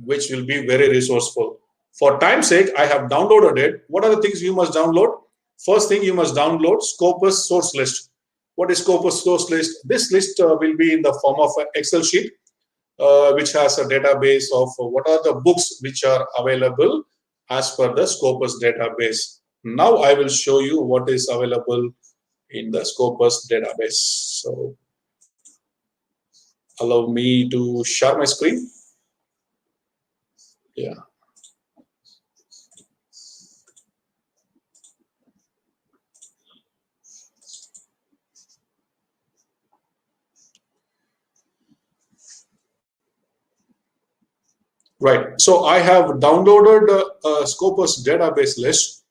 which will be very resourceful. For time's sake, I have downloaded it. What are the things you must download? First thing, you must download Scopus source list. What is Scopus source list? This list will be in the form of an Excel sheet, which has a database of what are the books which are available as per the Scopus database. Now I will show you what is available in the Scopus database. So allow me to share my screen. Yeah. Right. So I have downloaded a Scopus database list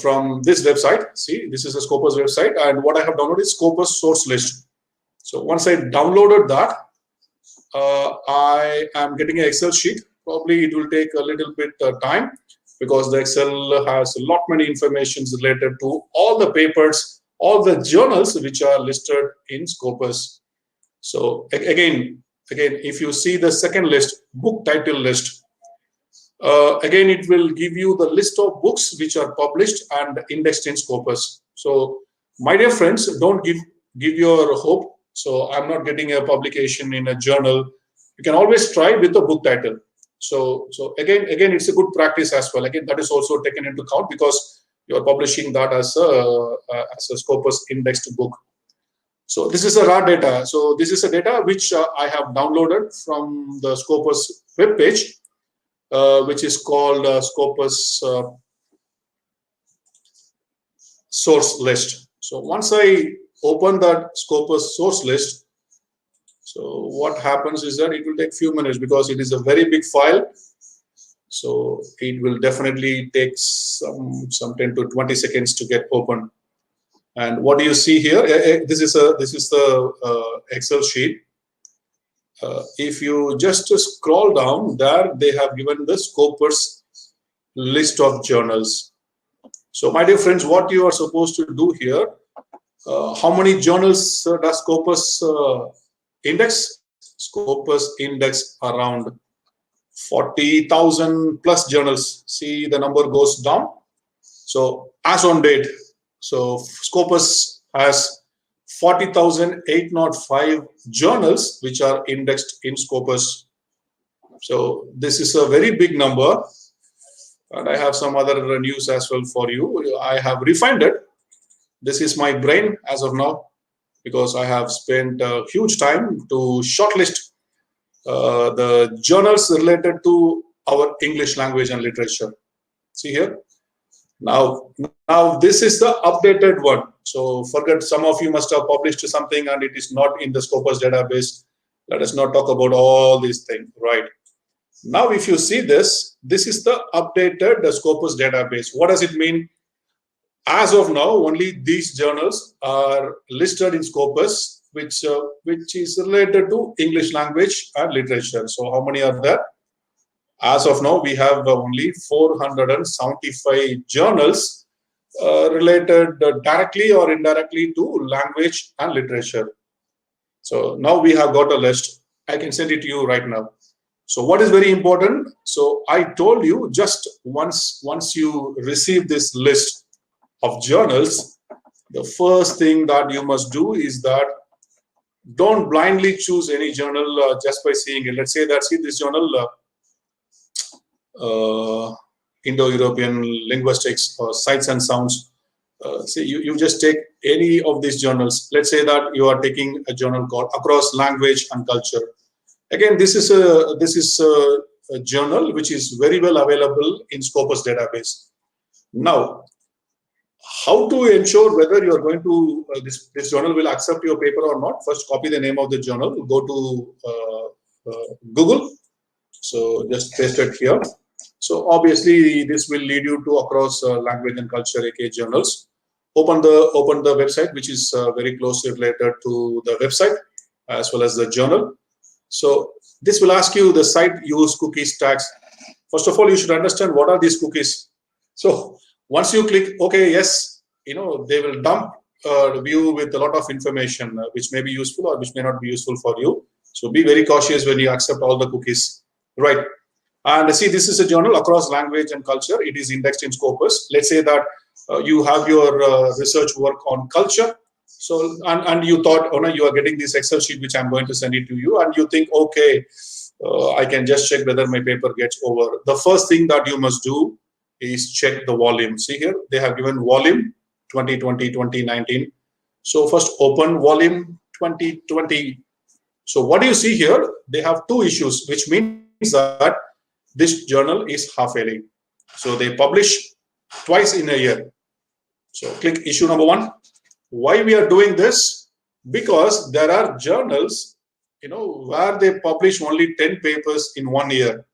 from this website. See, this is a Scopus website, and what I have downloaded is Scopus source list. So once I downloaded that, I am getting an Excel sheet. Probably it will take a little bit time, because the Excel has a lot many informations related to all the papers, all the journals which are listed in Scopus. So again, if you see the second list, book title list, again, it will give you the list of books which are published and indexed in Scopus. So my dear friends, don't give your hope. So I'm not getting a publication in a journal. You can always try with the book title. So again, it's a good practice as well. Again, that is also taken into account, because you are publishing that as a Scopus indexed book. So this is a raw data. So this is a data which I have downloaded from the Scopus web page, which is called Scopus source list. So once I open that Scopus source list, so what happens is that it will take few minutes, because it is a very big file. So it will definitely take some 10 to 20 seconds to get open. And what do you see here? This is the Excel sheet. If you just scroll down there, they have given the Scopus list of journals. So my dear friends, what you are supposed to do here, how many journals does Scopus index? Scopus index around 40,000 plus journals. See, the number goes down. So as on date, so Scopus has 40,805 journals which are indexed in Scopus. So this is a very big number. And I have some other news as well for you. I have refined it. This is my brain as of now, because I have spent a huge time to shortlist the journals related to our English language and literature. See here. Now this is the updated one. So forget, some of you must have published something and it is not in the Scopus database. Let us not talk about all these things, right? Now, if you see this, this is the updated Scopus database. What does it mean? As of now, only these journals are listed in Scopus, which is related to English language and literature. So how many are there? As of now, we have only 475 journals related directly or indirectly to language and literature. So now we have got a list. I can send it to you right now. So what is very important? So I told you, just once you receive this list of journals, the first thing that you must do is that don't blindly choose any journal just by seeing it. Let's say that, see this journal, Indo-European Linguistics or Sights and Sounds. Say you just take any of these journals. Let's say that you are taking a journal called Across Language and Culture. Again, this is a journal which is very well available in Scopus database. Now, how to ensure whether you are going to this journal will accept your paper or not? First, copy the name of the journal. Go to Google. So just paste it here. So obviously, this will lead you to Across Language and Culture AK journals. Open the website, which is very closely related to the website as well as the journal. So this will ask you the site use cookies tags. First of all, you should understand what are these cookies. So once you click OK, yes, they will dump a view with a lot of information which may be useful or which may not be useful for you. So be very cautious when you accept all the cookies, right? And see, this is a journal Across Language and Culture. It is indexed in Scopus. Let's say that you have your research work on culture. So, and you thought, oh no, you are getting this Excel sheet, which I'm going to send it to you. And you think, okay, I can just check whether my paper gets over. The first thing that you must do is check the volume. See here, they have given volume 2020, 2019. So first open volume 2020. So what do you see here? They have two issues, which means that this journal is half yearly. So they publish twice in a year. So click issue number 1. Why we are doing this? Because there are journals, where they publish only 10 papers in 1 year.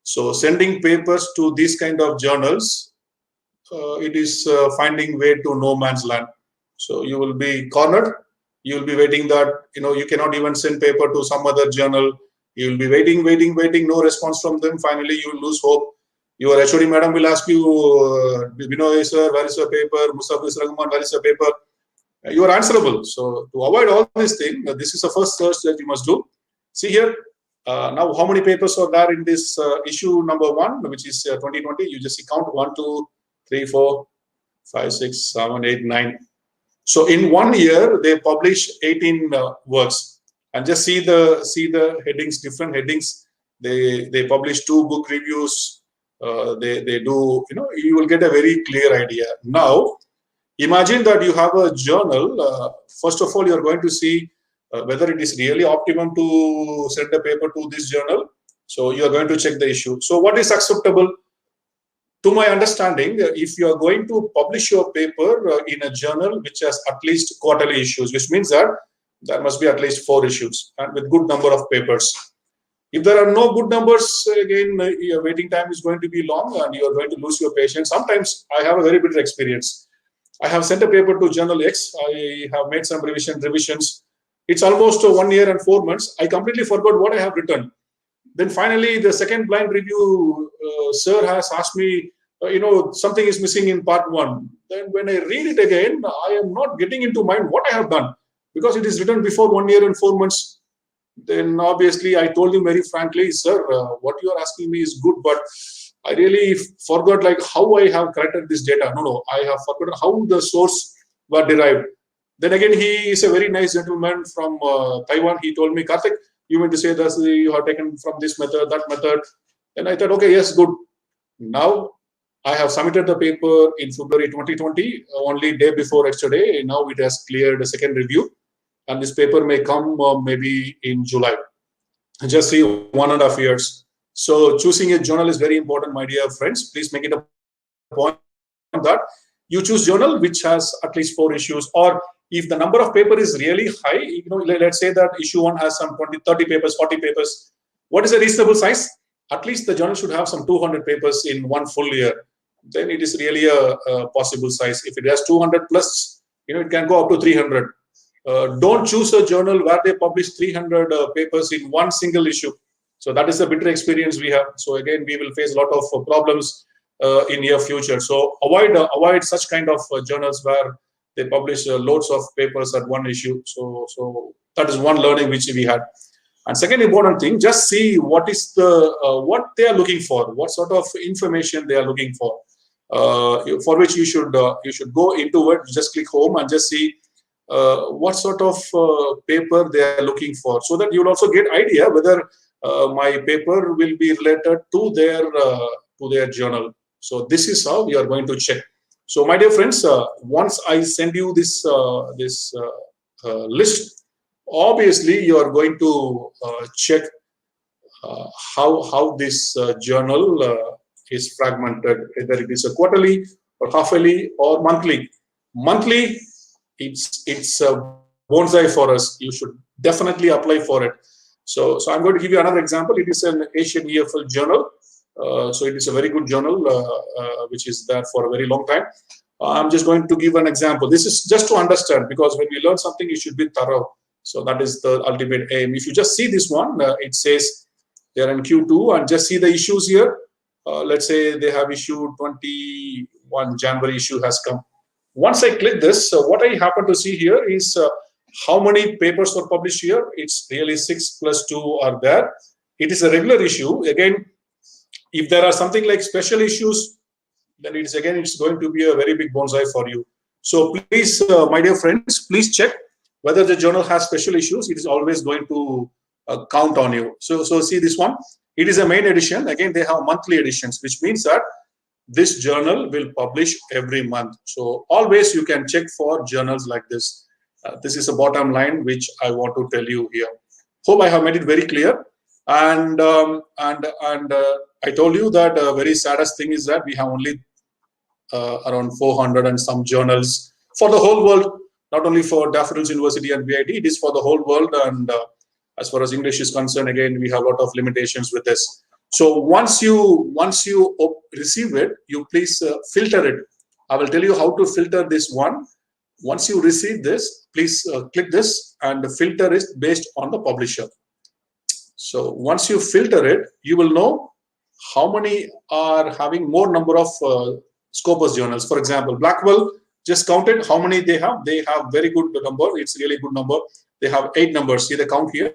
So sending papers to these kind of journals, it is finding way to no man's land. So you will be cornered. You will be waiting that, you cannot even send paper to some other journal. You will be waiting, no response from them. Finally, you will lose hope. Your HOD madam will ask you, Binoy sir, where is your paper? Mustafis Rahman, where is your paper? You are answerable. So to avoid all these things, this is the first search that you must do. See here, now how many papers are there in this issue number 1, which is 2020? You just count 1, 2, 3, 4, 5, 6, 7, 8, 9. So in 1 year, they publish 18 works. And just see the headings, different headings. They publish 2 book reviews. They do, you will get a very clear idea. Now, imagine that you have a journal. First of all, you are going to see whether it is really optimum to send a paper to this journal. So you are going to check the issue. So what is acceptable? To my understanding, if you are going to publish your paper in a journal which has at least quarterly issues, which means that there must be at least 4 issues and with good number of papers. If there are no good numbers, again, your waiting time is going to be long and you are going to lose your patience. Sometimes I have a very bitter experience. I have sent a paper to Journal X. I have made some revisions. It's almost 1 year and 4 months. I completely forgot what I have written. Then finally, the second blind review, sir has asked me, something is missing in part 1. Then when I read it again, I am not getting into mind what I have done, because it is written before 1 year and 4 months. Then obviously I told him very frankly, sir, what you are asking me is good, but I really forgot like how I have corrected this data. No, I have forgotten how the source were derived. Then again, he is a very nice gentleman from Taiwan. He told me, Karthik, you meant to say that you have taken from this method, that method. And I thought, okay, yes, good. Now I have submitted the paper in February 2020, only day before yesterday. Now it has cleared a second review, and this paper may come maybe in July. Just see 1.5 years. So choosing a journal is very important, my dear friends. Please make it a point that you choose journal which has at least 4 issues, or if the number of paper is really high, let's say that issue 1 has some 20, 30 papers, 40 papers. What is a reasonable size? At least the journal should have some 200 papers in 1 full year. Then it is really a possible size. If it has 200 plus, it can go up to 300. Don't choose a journal where they publish 300 papers in 1 single issue. So that is a bitter experience we have. So again, we will face a lot of problems in near future. So avoid such kind of journals where they publish loads of papers at 1 issue. So that is one learning which we had. And second important thing, just see what is what they are looking for, what sort of information they are looking for which you should go into it. Just click home and just see what sort of paper they are looking for, so that you will also get idea whether my paper will be related to their journal. So this is how we are going to check. So my dear friends, once I send you this list, obviously you are going to check how this journal is fragmented, whether it is a quarterly or half-yearly or monthly. Monthly, it's a bonsai for us. You should definitely apply for it. So I'm going to give you another example. It is an Asian EFL journal. So it is a very good journal, which is there for a very long time. I'm just going to give an example. This is just to understand, because when we learn something, it should be thorough. So that is the ultimate aim. If you just see this one, it says they're in Q2, and just see the issues here. Let's say they have issue 21 January issue has come. Once I click this, what I happen to see here is how many papers were published here. It's really 6 plus 2 are there. It is a regular issue. Again, if there are something like special issues, then it's going to be a very big bonsai for you. So please, my dear friends, please check whether the journal has special issues. It is always going to count on you. So see this one. It is a main edition. Again, they have monthly editions, which means that this journal will publish every month. So always you can check for journals like this. This is a bottom line which I want to tell you here. Hope I have made it very clear. And I told you that very saddest thing is that we have only around 400 and some journals for the whole world, not only for Daffodils University and VIT. It is for the whole world. And as far as English is concerned, again, we have a lot of limitations with this. So once you receive it, you please filter it. I will tell you how to filter this one. Once you receive this, please click this, and the filter is based on the publisher. So once you filter it, you will know how many are having more number of Scopus journals. For example, Blackwell just counted how many they have. They have very good number. It's really good number. They have 8 numbers. See the count here.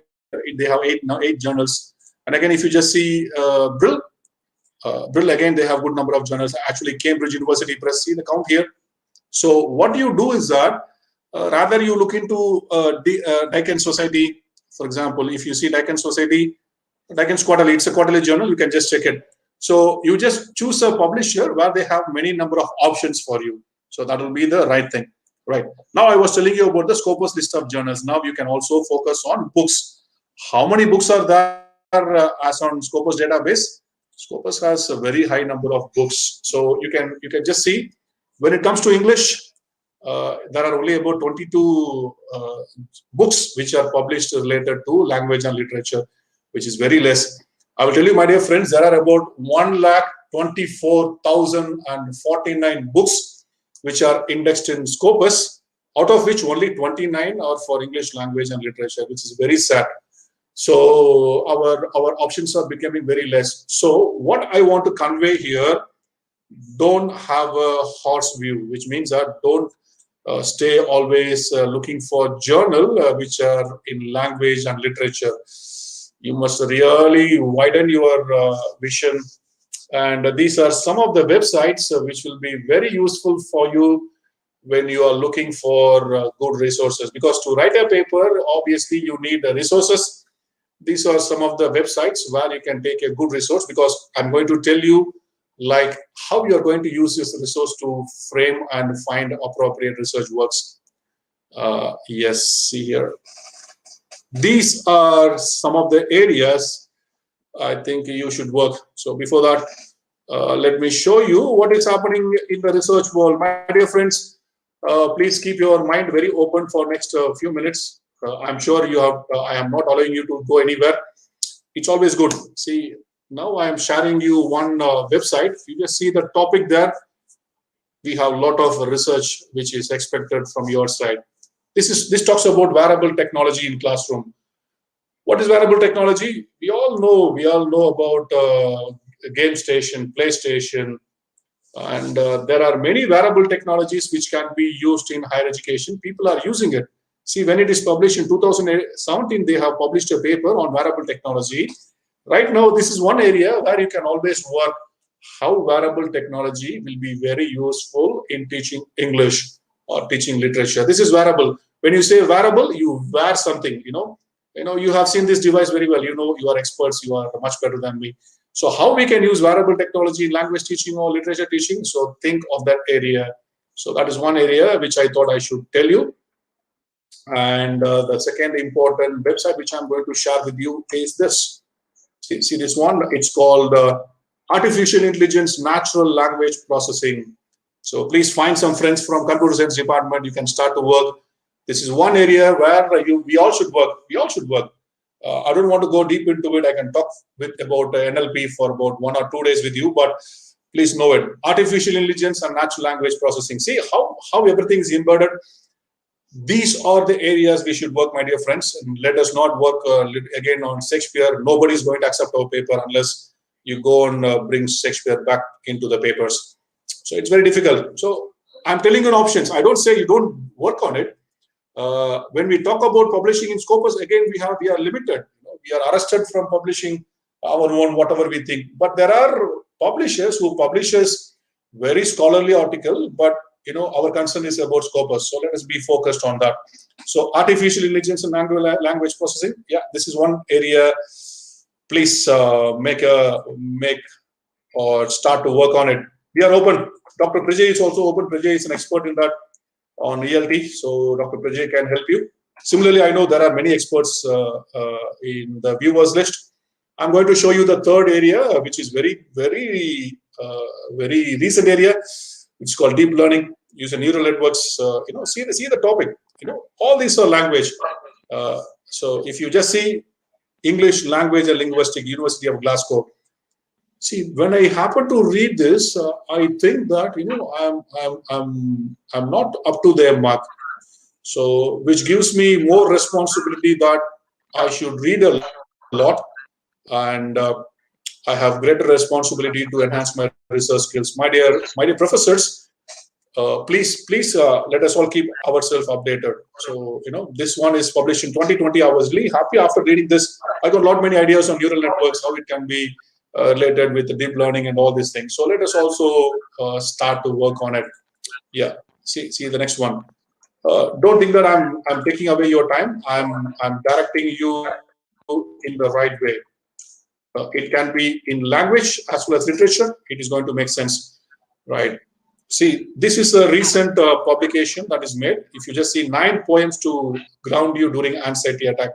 They have 8 journals. And again, if you just see Brill again, they have good number of journals. Actually, Cambridge University Press, see the count here. So what you do is that rather you look into Dickens Society, for example. If you see Dickens Society, Dickens Quarterly, it's a quarterly journal. You can just check it. So you just choose a publisher where they have many number of options for you. So that will be the right thing. Right. Now I was telling you about the Scopus list of journals. Now you can also focus on books. How many books are there as on Scopus database? Scopus has a very high number of books. So you can just see when it comes to English, there are only about 22 books which are published related to language and literature, which is very less. I will tell you, my dear friends, there are about 1,24,049 books which are indexed in Scopus, out of which only 29 are for English language and literature, which is very sad. So our options are becoming very less. So what I want to convey here, don't have a horse view, which means that don't stay always looking for journal which are in language and literature. You must really widen your vision. And these are some of the websites which will be very useful for you when you are looking for good resources. Because to write a paper, obviously you need resources. These are some of the websites where you can take a good resource, because I'm going to tell you like how you're going to use this resource to frame and find appropriate research works. Yes, see here. These are some of the areas I think you should work. So before that, let me show you what is happening in the research world. My dear friends, please keep your mind very open for next few minutes. I'm sure you have, I am not allowing you to go anywhere. It's always good. See, now I am sharing you one website. You just see the topic there. We have a lot of research which is expected from your side. This talks about wearable technology in classroom. What is wearable technology? We all know about game station, PlayStation, and there are many wearable technologies which can be used in higher education. People are using it. See, when it is published in 2017, they have published a paper on wearable technology. Right now, this is one area where you can always work how wearable technology will be very useful in teaching English or teaching literature. This is wearable. When you say wearable, you wear something, you have seen this device very well. You are experts, you are much better than me. So how we can use wearable technology in language teaching or literature teaching? So think of that area. So that is one area which I thought I should tell you. And the second important website which I'm going to share with you is this. See this one? It's called Artificial Intelligence Natural Language Processing. So please find some friends from computer science department. You can start to work. This is one area where we all should work. We all should work. I don't want to go deep into it. I can talk about NLP for about 1 or 2 days with you, but please know it. Artificial intelligence and natural language processing. See how everything is embedded. These are the areas we should work, my dear friends. And let us not work again on Shakespeare. Nobody is going to accept our paper unless you go and bring Shakespeare back into the papers. So it's very difficult. So I'm telling you options. I don't say you don't work on it. When we talk about publishing in Scopus, again, we are limited. We are arrested from publishing our own whatever we think. But there are publishers who publishes very scholarly article, but our concern is about Scopus. So let us be focused on that. So artificial intelligence and language processing. Yeah, this is one area. Please make or start to work on it. We are open. Dr. Prajay is also open. Prajay is an expert in that on ELT. So Dr. Prajay can help you. Similarly, I know there are many experts in the viewers list. I'm going to show you the third area, which is very recent area. It's called deep learning, using neural networks. See the topic. All these are language. So if you just see English Language and Linguistics, University of Glasgow. See, when I happen to read this, I think that I'm not up to their mark. So which gives me more responsibility that I should read a lot, and I have greater responsibility to enhance my research skills. My dear professors, please let us all keep ourselves updated. So this one is published in 2020. I was really happy after reading this. I got a lot many ideas on neural networks, how it can be related with the deep learning and all these things. So let us also start to work on it. Yeah, see the next one. Don't think that I'm taking away your time. I'm directing you in the right way. It can be in language as well as literature. It is going to make sense, right? See, this is a recent publication that is made. If you just see 9 poems to ground you during anxiety attack.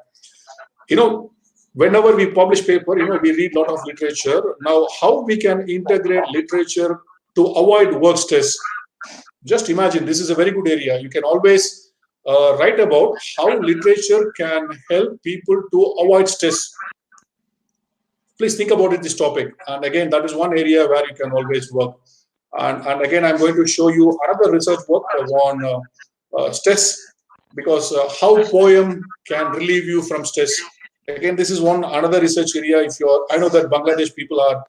Whenever we publish paper, we read a lot of literature. Now, how we can integrate literature to avoid work stress? Just imagine, this is a very good area. You can always write about how literature can help people to avoid stress. Please think about this topic. And again, that is one area where you can always work. And again, I'm going to show you another research work on stress, because how poem can relieve you from stress. Again, this is another research area. I know that Bangladesh people are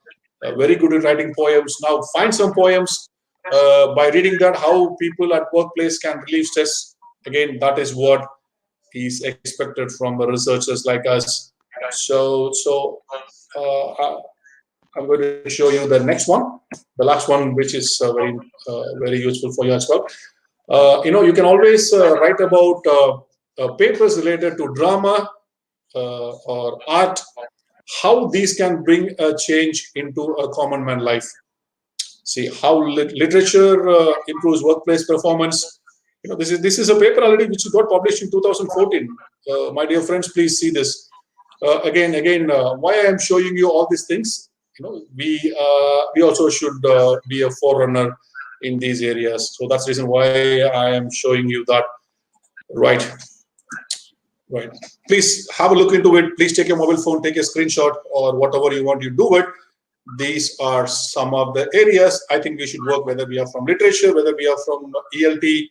very good at writing poems. Now find some poems by reading that, how people at workplace can relieve stress. Again, that is what is expected from researchers like us. So I'm going to show you the next one, the last one, which is very useful for you as well. You can always write about papers related to drama or art, how these can bring a change into a common man life. See how literature improves workplace performance. This is a paper already which got published in 2014. My dear friends, please see this. Again, why I am showing you all these things. We also should be a forerunner in these areas. So that's the reason why I am showing you that. Right. Please have a look into it. Please take your mobile phone, take a screenshot, or whatever you want, you do it. These are some of the areas I think we should work, whether we are from literature, whether we are from ELT.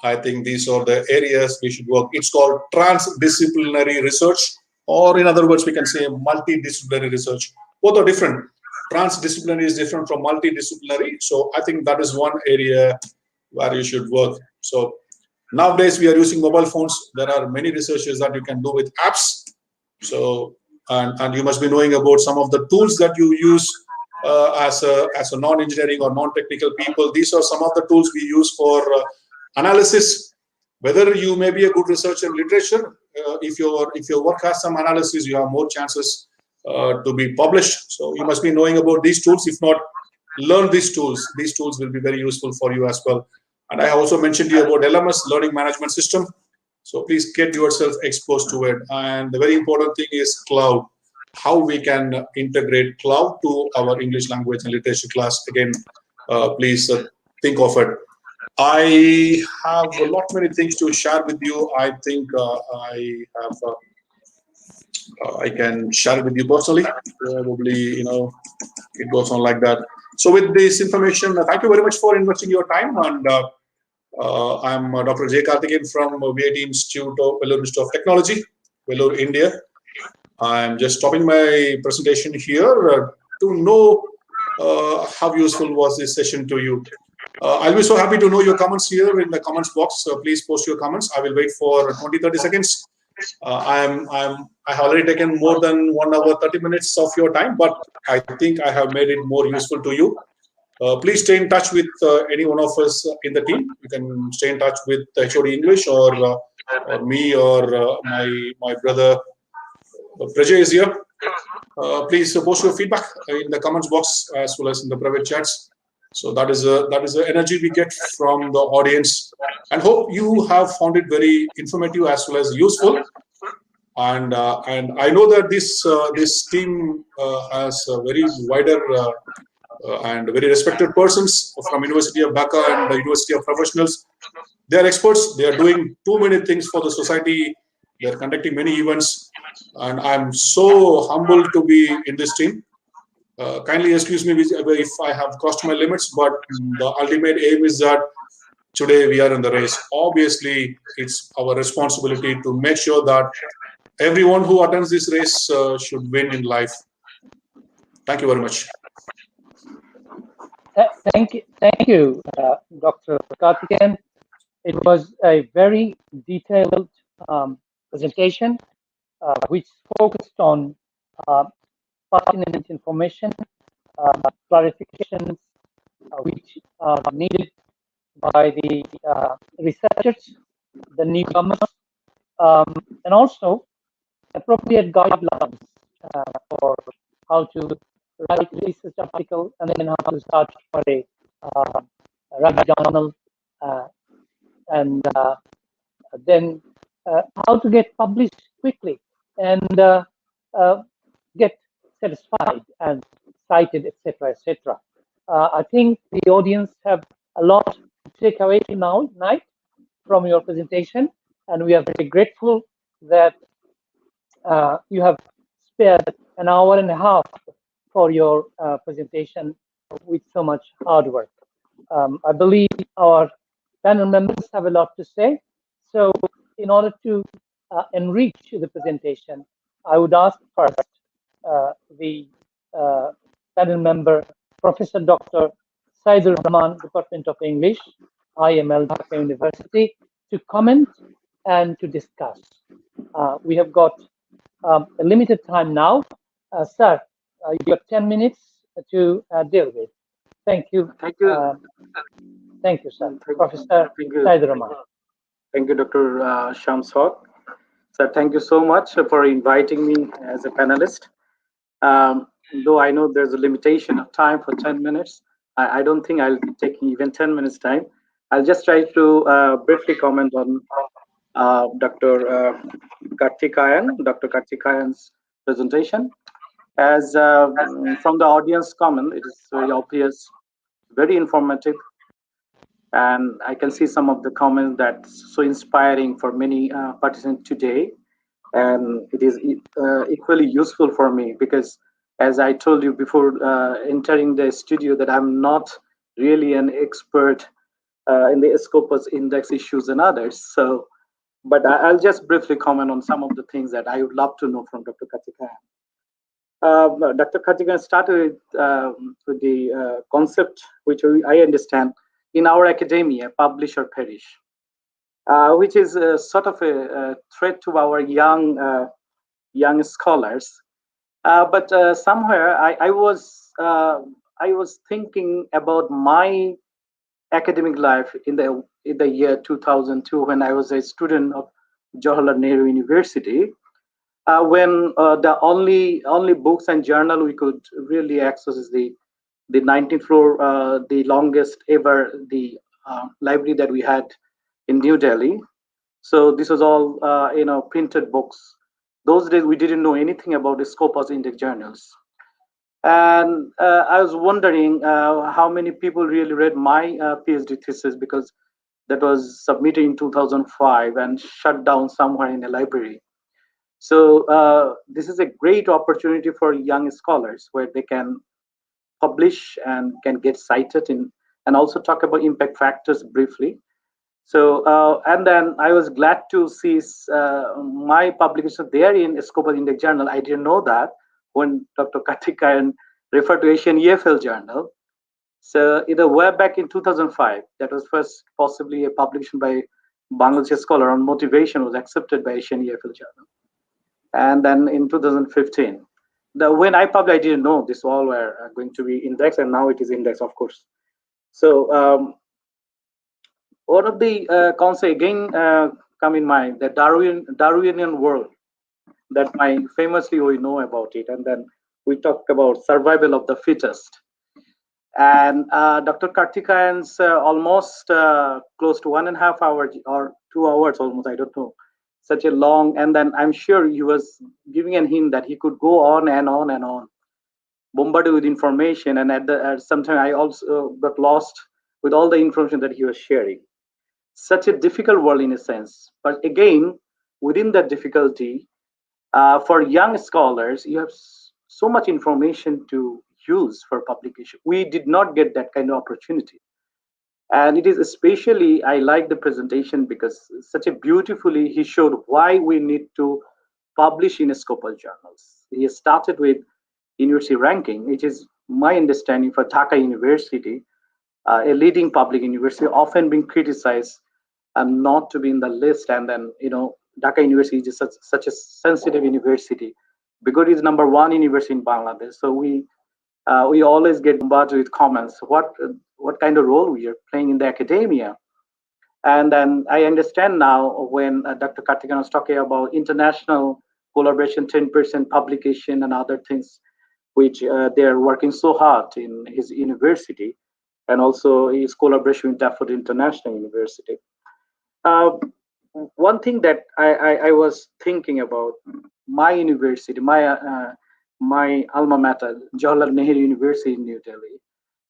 I think these are the areas we should work. It's called transdisciplinary research, or in other words, we can say multidisciplinary research. Both are different. Transdisciplinary is different from multidisciplinary. So I think that is one area where you should work. So nowadays we are using mobile phones. There are many researches that you can do with apps. So and you must be knowing about some of the tools that you use as a non-engineering or non-technical people. These are some of the tools we use for analysis. Whether you may be a good researcher in literature, if your work has some analysis, you have more chances to be published. So you must be knowing about these tools. If not, learn these tools. These tools will be very useful for you as well. And I also mentioned to you about LMS, Learning Management System. So please get yourself exposed to it. And the very important thing is cloud. How we can integrate cloud to our English language and literature class. Again, please think of it. I have a lot many things to share with you. I think I can share it with you personally. Probably, it goes on like that. So with this information, thank you very much for investing your time. And I'm Dr. J. Karthikeyan from VAT Institute of Vellore Institute of Technology, Vellore, India. I'm just stopping my presentation here to know how useful was this session to you. I'll be so happy to know your comments here in the comments box. So please post your comments. I will wait for 20-30 seconds. I have already taken more than 1 hour 30 minutes of your time, but I think I have made it more useful to you. Please stay in touch with any one of us in the team. You can stay in touch with HOD English or me or my brother Prajay is here. Please post your feedback in the comments box as well as in the private chats. So that is the energy we get from the audience, and hope you have found it very informative as well as useful. And I know that this team has a very wider and very respected persons from University of Dhaka and the University of Professionals. They are experts. They are doing too many things for the society. They are conducting many events, and I'm so humbled to be in this team. Kindly excuse me if I have crossed my limits, but the ultimate aim is that today we are in the race. Obviously, it's our responsibility to make sure that everyone who attends this race should win in life. Thank you very much. Thank you, Dr. Karthikeyan. It was a very detailed presentation, which focused on pertinent information, clarifications which are needed by the researchers, the newcomers, and also appropriate guidelines for how to write a research article and then how to start for a write journal, and then how to get published quickly and get satisfied and cited, etc., etc. I think the audience have a lot to take away tonight from your presentation, and we are very grateful that you have spared an hour and a half for your presentation with so much hard work. I believe our panel members have a lot to say. So in order to enrich the presentation, I would ask first the panel member, Professor Dr. Saidur Rahman, Department of English, IML Dhaka University, to comment and to discuss. We have got a limited time now. Sir, you have 10 minutes to deal with. Thank you. Thank you. Thank you, sir. Professor Saidur Rahman. Thank you, Dr. Shamswat. Sir, thank you so much for inviting me as a panelist. Though I know there's a limitation of time for 10 minutes, I don't think I'll be taking even 10 minutes time. I'll just try to briefly comment on Dr. Karthikayan's presentation. As from the audience comment, it is very obvious, very informative, and I can see some of the comments that's so inspiring for many participants today, and it is equally useful for me because, as I told you before entering the studio, that I'm not really an expert in the Scopus index issues and others. So, but I'll just briefly comment on some of the things that I would love to know from Dr. Karthikayan. Dr. Karthikayan started with the concept, which I understand, in our academia, publish or perish, which is sort of a threat to our young scholars. But somewhere I was thinking about my academic life in the year 2002 when I was a student of Jawaharlal Nehru University. When the only books and journal we could really access is the 19th floor, the longest ever the library that we had in New Delhi. So this was all printed books. Those days we didn't know anything about the Scopus index journals, and I was wondering how many people really read my PhD thesis, because that was submitted in 2005 and shut down somewhere in a library. So this is a great opportunity for young scholars where they can publish and can get cited in, and also talk about impact factors briefly. So and then I was glad to see my publication there in Scopus Index Journal. I didn't know that when Dr. Karthikayan referred to Asian EFL Journal. So way back in 2005, that was first possibly a publication by Bangladeshi scholar on motivation was accepted by Asian EFL Journal. And then in 2015, when I published, I didn't know this all were going to be indexed, and now it is indexed, of course. So one of the concepts again come in mind, the Darwinian world, that famously we know about it, and then we talked about survival of the fittest. And Dr. Karthikayan's almost close to 1.5 hours or 2 hours almost, I don't know, such a long, and then I'm sure he was giving a hint that he could go on and on and on, bombarded with information, and at some time I also got lost with all the information that he was sharing. Such a difficult world in a sense, but again, within that difficulty, for young scholars, you have so much information to use for publication. We did not get that kind of opportunity. And it is especially, I like the presentation because such a beautifully he showed why we need to publish in Scopus journals. He started with university ranking, which is my understanding for Dhaka University, a leading public university, often being criticized and not to be in the list. And then, Dhaka University is such a sensitive university because it's #1 university in Bangladesh. So we always get bombarded with comments. What kind of role we are playing in the academia? And then I understand now when Dr. Karthikayan was talking about international collaboration, 10% publication and other things, which they are working so hard in his university, and also his collaboration with Daffodil International University. One thing that I was thinking about, my university, my alma mater, Jawaharlal Nehru University in New Delhi.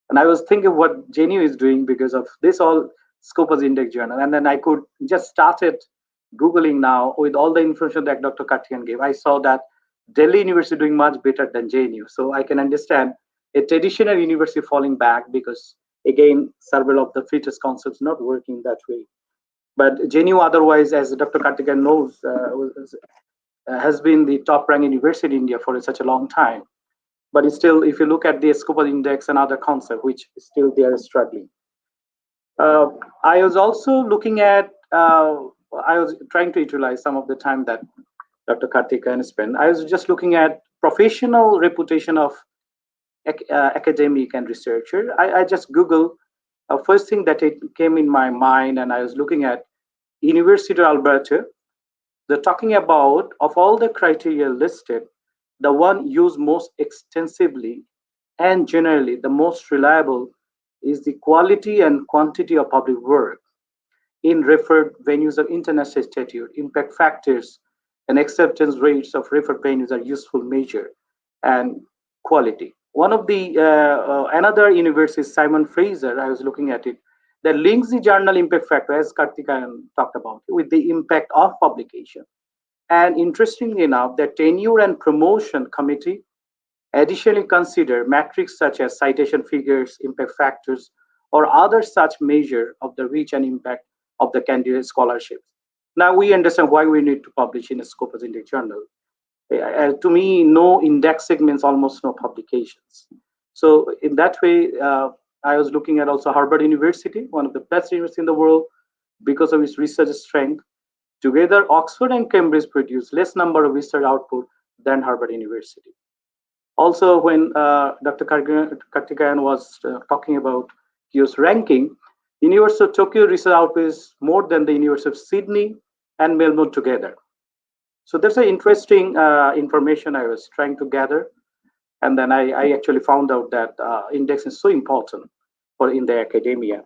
And I was thinking what JNU is doing because of this all Scopus Index Journal. And then I could just started Googling now with all the information that Dr. Karthikayan gave. I saw that Delhi University doing much better than JNU. So I can understand a traditional university falling back because Again, survival of the fittest concepts not working that way. But JNU otherwise, as Dr. Karthikeyan knows, has been the top-ranked university in India for such a long time. But still, if you look at the Scopus index and other concepts, which still they are struggling. I was also looking at, I was trying to utilize some of the time that Dr. Karthikeyan spent. I was just looking at professional reputation of academic and researcher. I just Googled, first thing that it came in my mind, and I was looking at University of Alberta. They're talking about, of all the criteria listed, the one used most extensively and generally the most reliable is the quality and quantity of public work in referred venues of international statute, impact factors, and acceptance rates of referred venues are useful measure, and quality. One of the, another university, Simon Fraser, I was looking at it, that links the journal impact factor, as Karthikeyan talked about, with the impact of publication. And interestingly enough, the tenure and promotion committee additionally consider metrics such as citation figures, impact factors, or other such measure of the reach and impact of the candidate scholarships. Now we understand why we need to publish in a Scopus Index journal. To me, no indexing means almost no publications. So in that way, I was looking at also Harvard University, one of the best universities in the world because of its research strength. Together, Oxford and Cambridge produce less number of research output than Harvard University. Also, when Dr. Karthikeyan was talking about US ranking, University of Tokyo research output is more than the University of Sydney and Melbourne together. So that's an interesting information I was trying to gather. And then I actually found out that index is so important for in the academia.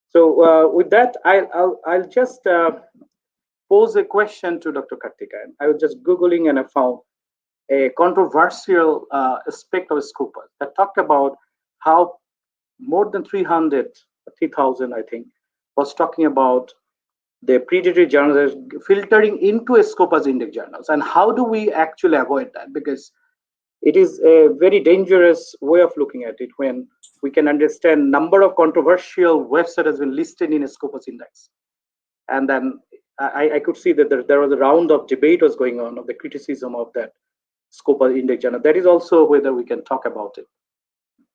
So with that, I'll just pose a question to Dr. Karthikeyan. I was just Googling and I found a controversial aspect of Scopus that talked about how more than 3,000, I think, was talking about the predatory journals filtering into a Scopus index journals. And how do we actually avoid that? Because it is a very dangerous way of looking at it when we can understand number of controversial websites has been listed in a Scopus index. And then I could see that there was a round of debate was going on of the criticism of that Scopus index journal. That is also whether we can talk about it.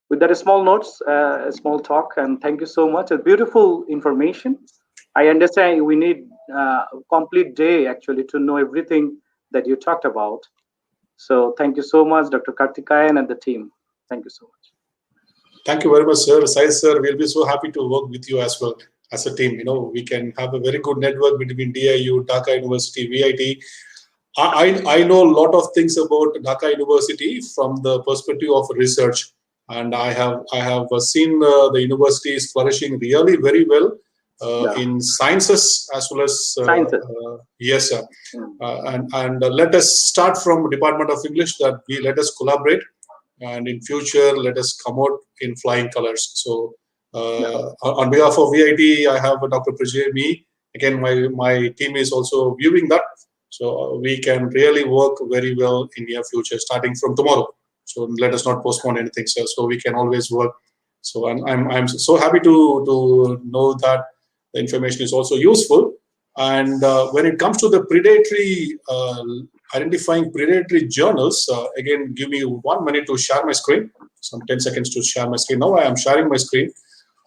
With that, a small notes, a small talk, and thank you so much. A beautiful information. I understand we need a complete day actually to know everything that you talked about. So thank you so much, Dr. Karthikeyan and the team. Thank you so much. Thank you very much, sir. Sai, sir, we'll be so happy to work with you as well as a team. You know, we can have a very good network between DIU, Dhaka University, VIT. I know a lot of things about Dhaka University from the perspective of research, and I have seen the university is flourishing really very well in sciences as well as yes, sir. And let us start from Department of English that we let us collaborate, and in future let us come out in flying colors. So on behalf of VIT, I have Dr. Prajay, me. Again, my team is also viewing that. So we can really work very well in near future, starting from tomorrow. So let us not postpone anything, sir. So we can always work. So I'm so happy to know that the information is also useful. And when it comes to the predatory, identifying predatory journals, again, give me 1 minute to share my screen. Some 10 seconds to share my screen. Now I am sharing my screen.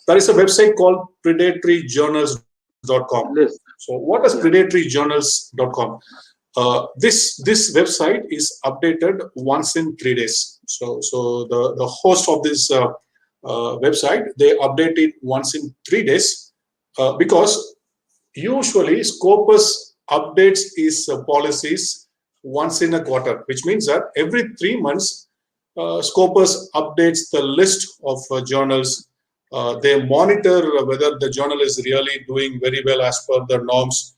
There is a website called predatoryjournals.com. Yes. So what is predatoryjournals.com? This website is updated once in 3 days. So the host of this website, they update it once in 3 days because usually Scopus updates its policies once in a quarter, which means that every 3 months Scopus updates the list of journals. They monitor whether the journal is really doing very well as per the norms.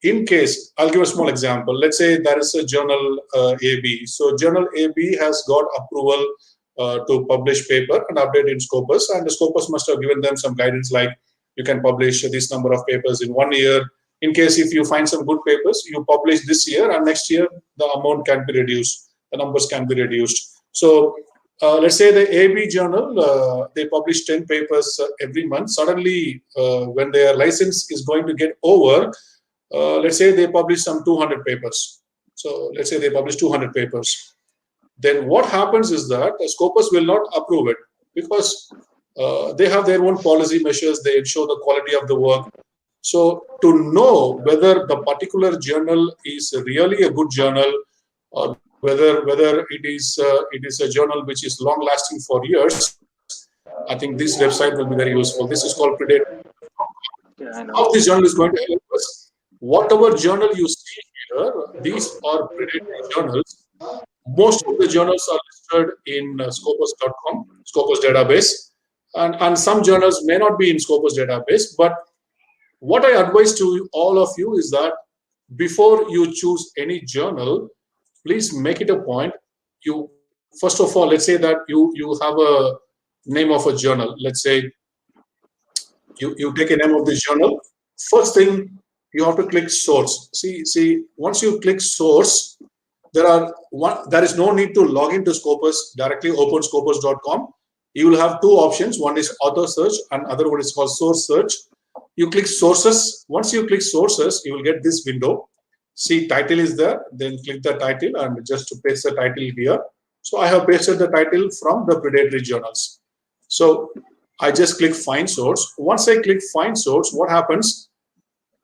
In case, I'll give a small example. Let's say there is a journal AB. So journal AB has got approval to publish paper and update in Scopus, and the Scopus must have given them some guidance like you can publish this number of papers in 1 year. In case if you find some good papers, you publish this year, and next year the amount can be reduced, the numbers can be reduced. So let's say the AB journal, they publish 10 papers every month. Suddenly, when their license is going to get over, let's say they publish some 200 papers. So let's say they publish 200 papers. Then what happens is that Scopus will not approve it because they have their own policy measures. They ensure the quality of the work. So to know whether the particular journal is really a good journal, or whether it is a journal which is long lasting for years, I think this website will be very useful. This is called Predator. How this journal is going to help us? Whatever journal you see here, these are predatory journals. Most of the journals are listed in Scopus.com, Scopus database, and some journals may not be in Scopus database. But what I advise to all of you is that before you choose any journal, please make it a point. You first of all, let's say that you have a name of a journal. Let's say you take a name of this journal. First thing, you have to click source. See, once you click source, there is no need to log into Scopus directly. Open Scopus.com. You will have two options. One is author search, and other one is called source search. You click sources. Once you click sources, you will get this window. See, title is there. Then click the title and just to paste the title here. So I have pasted the title from the predatory journals. So I just click find source. Once I click find source, what happens?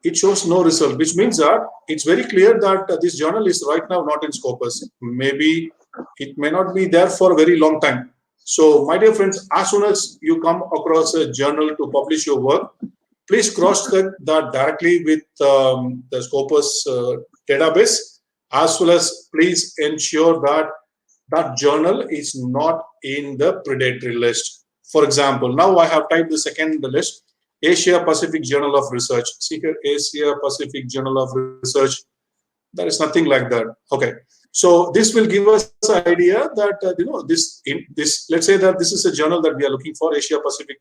It shows no result, which means that it's very clear that this journal is right now not in Scopus. Maybe it may not be there for a very long time. So my dear friends, as soon as you come across a journal to publish your work, please cross-check that directly with the Scopus database, as well as please ensure that that journal is not in the predatory list. For example, now I have typed the second list, Asia Pacific Journal of Research. See here, Asia Pacific Journal of Research. There is nothing like that. Okay, so this will give us an idea that let's say that this is a journal that we are looking for, Asia Pacific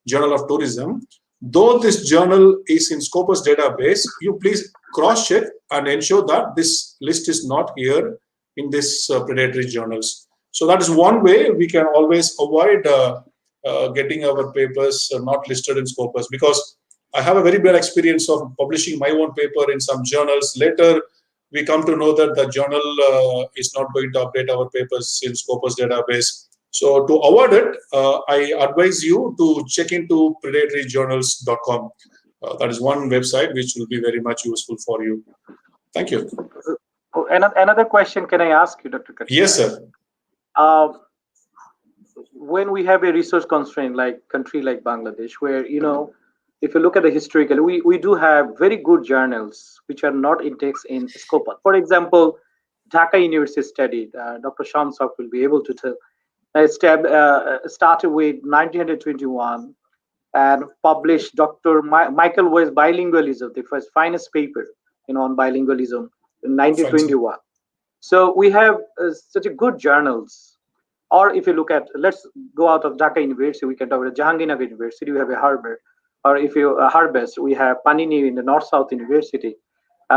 Journal of Tourism. Though this journal is in Scopus database, you please cross-check and ensure that this list is not here in this predatory journals. So that is one way we can always avoid getting our papers not listed in Scopus, because I have a very bad experience of publishing my own paper in some journals. Later, we come to know that the journal is not going to update our papers in Scopus database. So to avoid it, I advise you to check into predatoryjournals.com. That is one website which will be very much useful for you. Thank you. Another question, can I ask you, Dr. Karthikeyan? Yes, sir. When we have a resource constraint like country like Bangladesh, where, if you look at the historical, we do have very good journals which are not indexed in Scopus. For example, Dhaka University studied, Dr. Shamsak will be able to tell. Started with 1921 and published Dr. Michael West's bilingualism, the first finest paper, on bilingualism in 1921. So we have such a good journals. Or if you look at, let's go out of Dhaka University, we can talk about Jahangirnagar University, we have a Harvard. Or if you Harvest, we have Panini in the North-South University.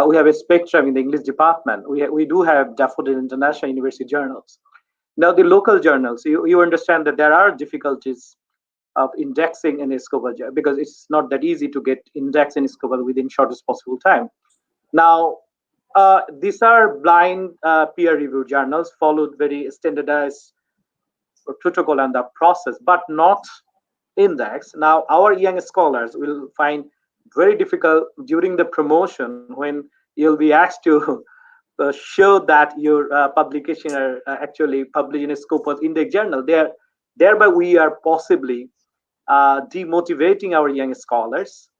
We have a Spectrum in the English department. We do have Daffodil International University journals. Now the local journals, you understand that there are difficulties of indexing in Scopus because it's not that easy to get indexed in Scopus within shortest possible time. Now, these are blind peer-reviewed journals, followed very standardized protocol and the process, but not indexed. Now, our young scholars will find very difficult during the promotion when you'll be asked to show that your publication are actually published in a Scopus index journal. Thereby, we are possibly demotivating our young scholars.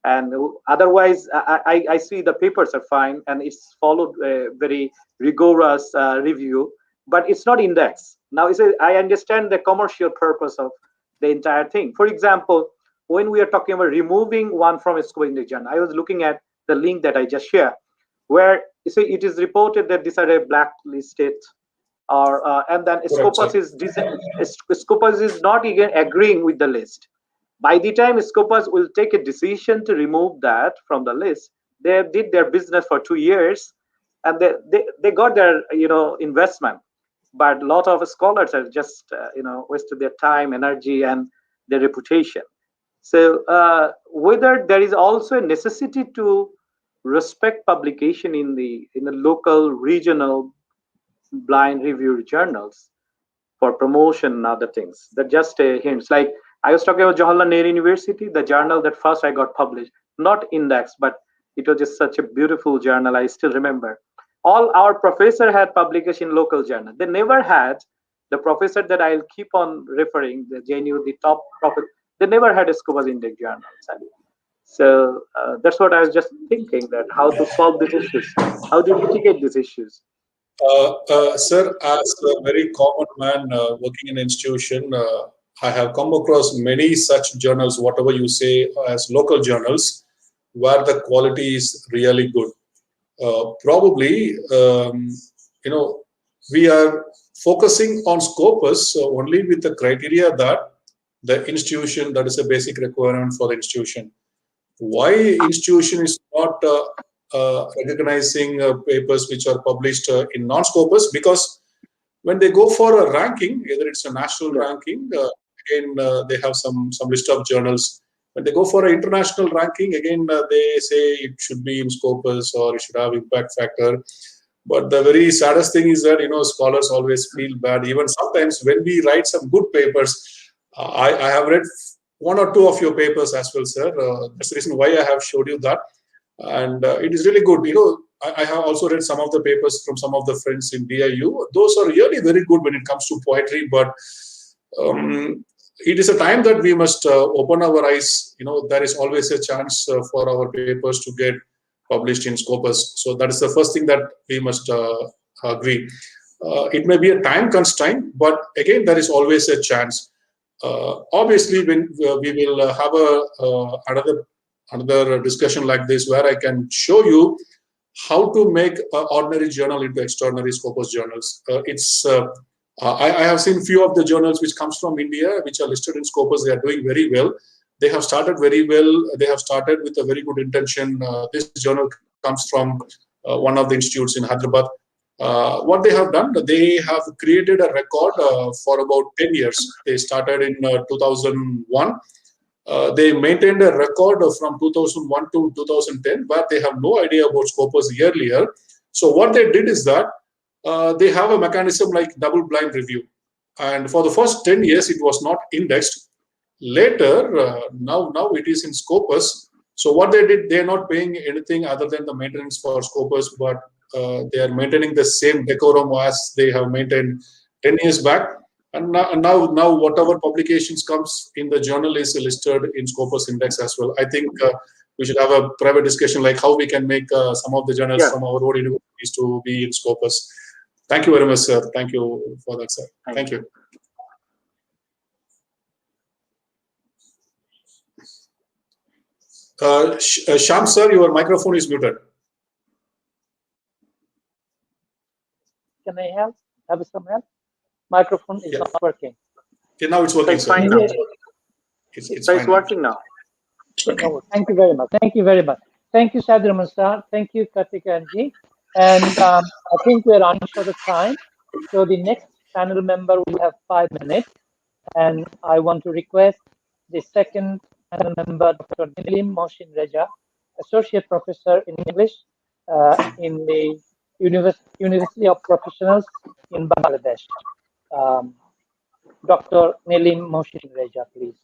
And otherwise, I see the papers are fine and it's followed a very rigorous review, but it's not indexed. Now, I understand the commercial purpose of the entire thing. For example, when we are talking about removing one from a Scopus index journal, I was looking at the link that I just shared, where it is reported that these are a blacklisted, and then Scopus is not even agreeing with the list. By the time Scopus will take a decision to remove that from the list, they did their business for 2 years, and they got their investment. but a lot of scholars have just wasted their time, energy, and their reputation. So whether there is also a necessity to respect publication in the local, regional blind review journals for promotion and other things. That just hints. Like I was talking about Jawaharlal Nehru University, the journal that first I got published, not indexed, but it was just such a beautiful journal. I still remember. All our professor had publication in local journal. They never had the professor that I'll keep on referring, the JNU, the top professor. They never had a Scopus index journal. So that's what I was just thinking, that how to solve these issues, how do you mitigate these issues? Sir, as a very common man working in an institution, I have come across many such journals, whatever you say, as local journals, where the quality is really good. Probably, we are focusing on Scopus only with the criteria that the institution, that is a basic requirement for the institution. Why institution is not recognizing papers which are published in non-Scopus? Because when they go for a ranking, either it's a national ranking, again they have some list of journals. When they go for an international ranking, again they say it should be in Scopus or it should have impact factor. But the very saddest thing is that scholars always feel bad. Even sometimes when we write some good papers, I have read one or two of your papers as well, sir. That's the reason why I have showed you that. And it is really good. I have also read some of the papers from some of the friends in BIU. Those are really very good when it comes to poetry. But it is a time that we must open our eyes. There is always a chance for our papers to get published in Scopus. So that is the first thing that we must agree. It may be a time constraint, but again, there is always a chance. Obviously, when we will have another discussion like this, where I can show you how to make an ordinary journal into extraordinary Scopus journals. I have seen few of the journals which comes from India, which are listed in Scopus. They are doing very well. They have started very well. They have started with a very good intention. This journal comes from one of the institutes in Hyderabad. What they have done, they have created a record for about 10 years. They started in 2001. They maintained a record from 2001 to 2010, but they have no idea about Scopus earlier. So what they did is that they have a mechanism like double blind review. And for the first 10 years, it was not indexed. Later, now it is in Scopus. So what they did, they are not paying anything other than the maintenance for Scopus, but they are maintaining the same decorum as they have maintained 10 years back. And now whatever publications comes in the journal is listed in Scopus index as well. I think we should have a private discussion like how we can make some of the journals from our own universities to be in Scopus. Thank you very much, sir. Thank you for that, sir. Thank you. Sham, sir, your microphone is muted. Can I help? Have some help? Microphone is not working. Okay, now it's working, sir. It's working now. Oh, thank you very much. Thank you very much. Thank you, Sadhraman sir. Thank you, Karthikeyan. And I think we're on for the time. So the next panel member will have 5 minutes. And I want to request the second panel member, Dr. Nilim Mohsin Reza, Associate Professor in English in the University of Professionals in Bangladesh. Dr. Nilim Mohsin Reza, please.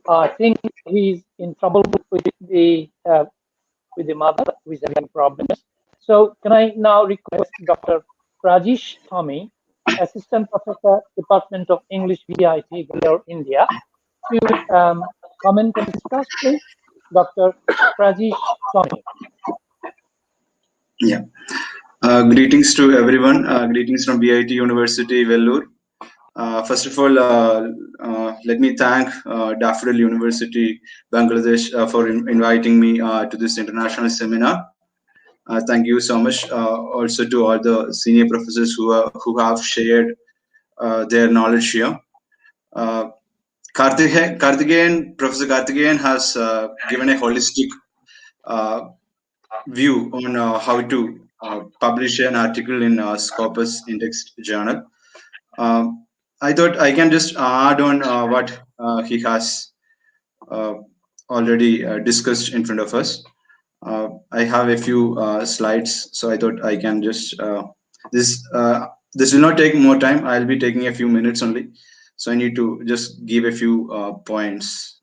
I think he's in trouble with the mother who is having problems. So can I now request Dr. Rajesh Thami, Assistant Professor, Department of English, VIT, Bangalore, India, to comment and discuss, please. Dr. Rajesh Thami. Yeah. Greetings to everyone. Greetings from VIT University, Vellore. First of all, let me thank Daffodil University, Bangladesh, for inviting me to this international seminar. Thank you so much. Also to all the senior professors who have shared their knowledge here. Professor Karthikeyan has given a holistic view on how to publish an article in Scopus indexed journal. I thought I can just add on what he has already discussed in front of us. I have a few slides, so I thought I can just this this will not take more time. I'll be taking a few minutes only, so I need to just give a few points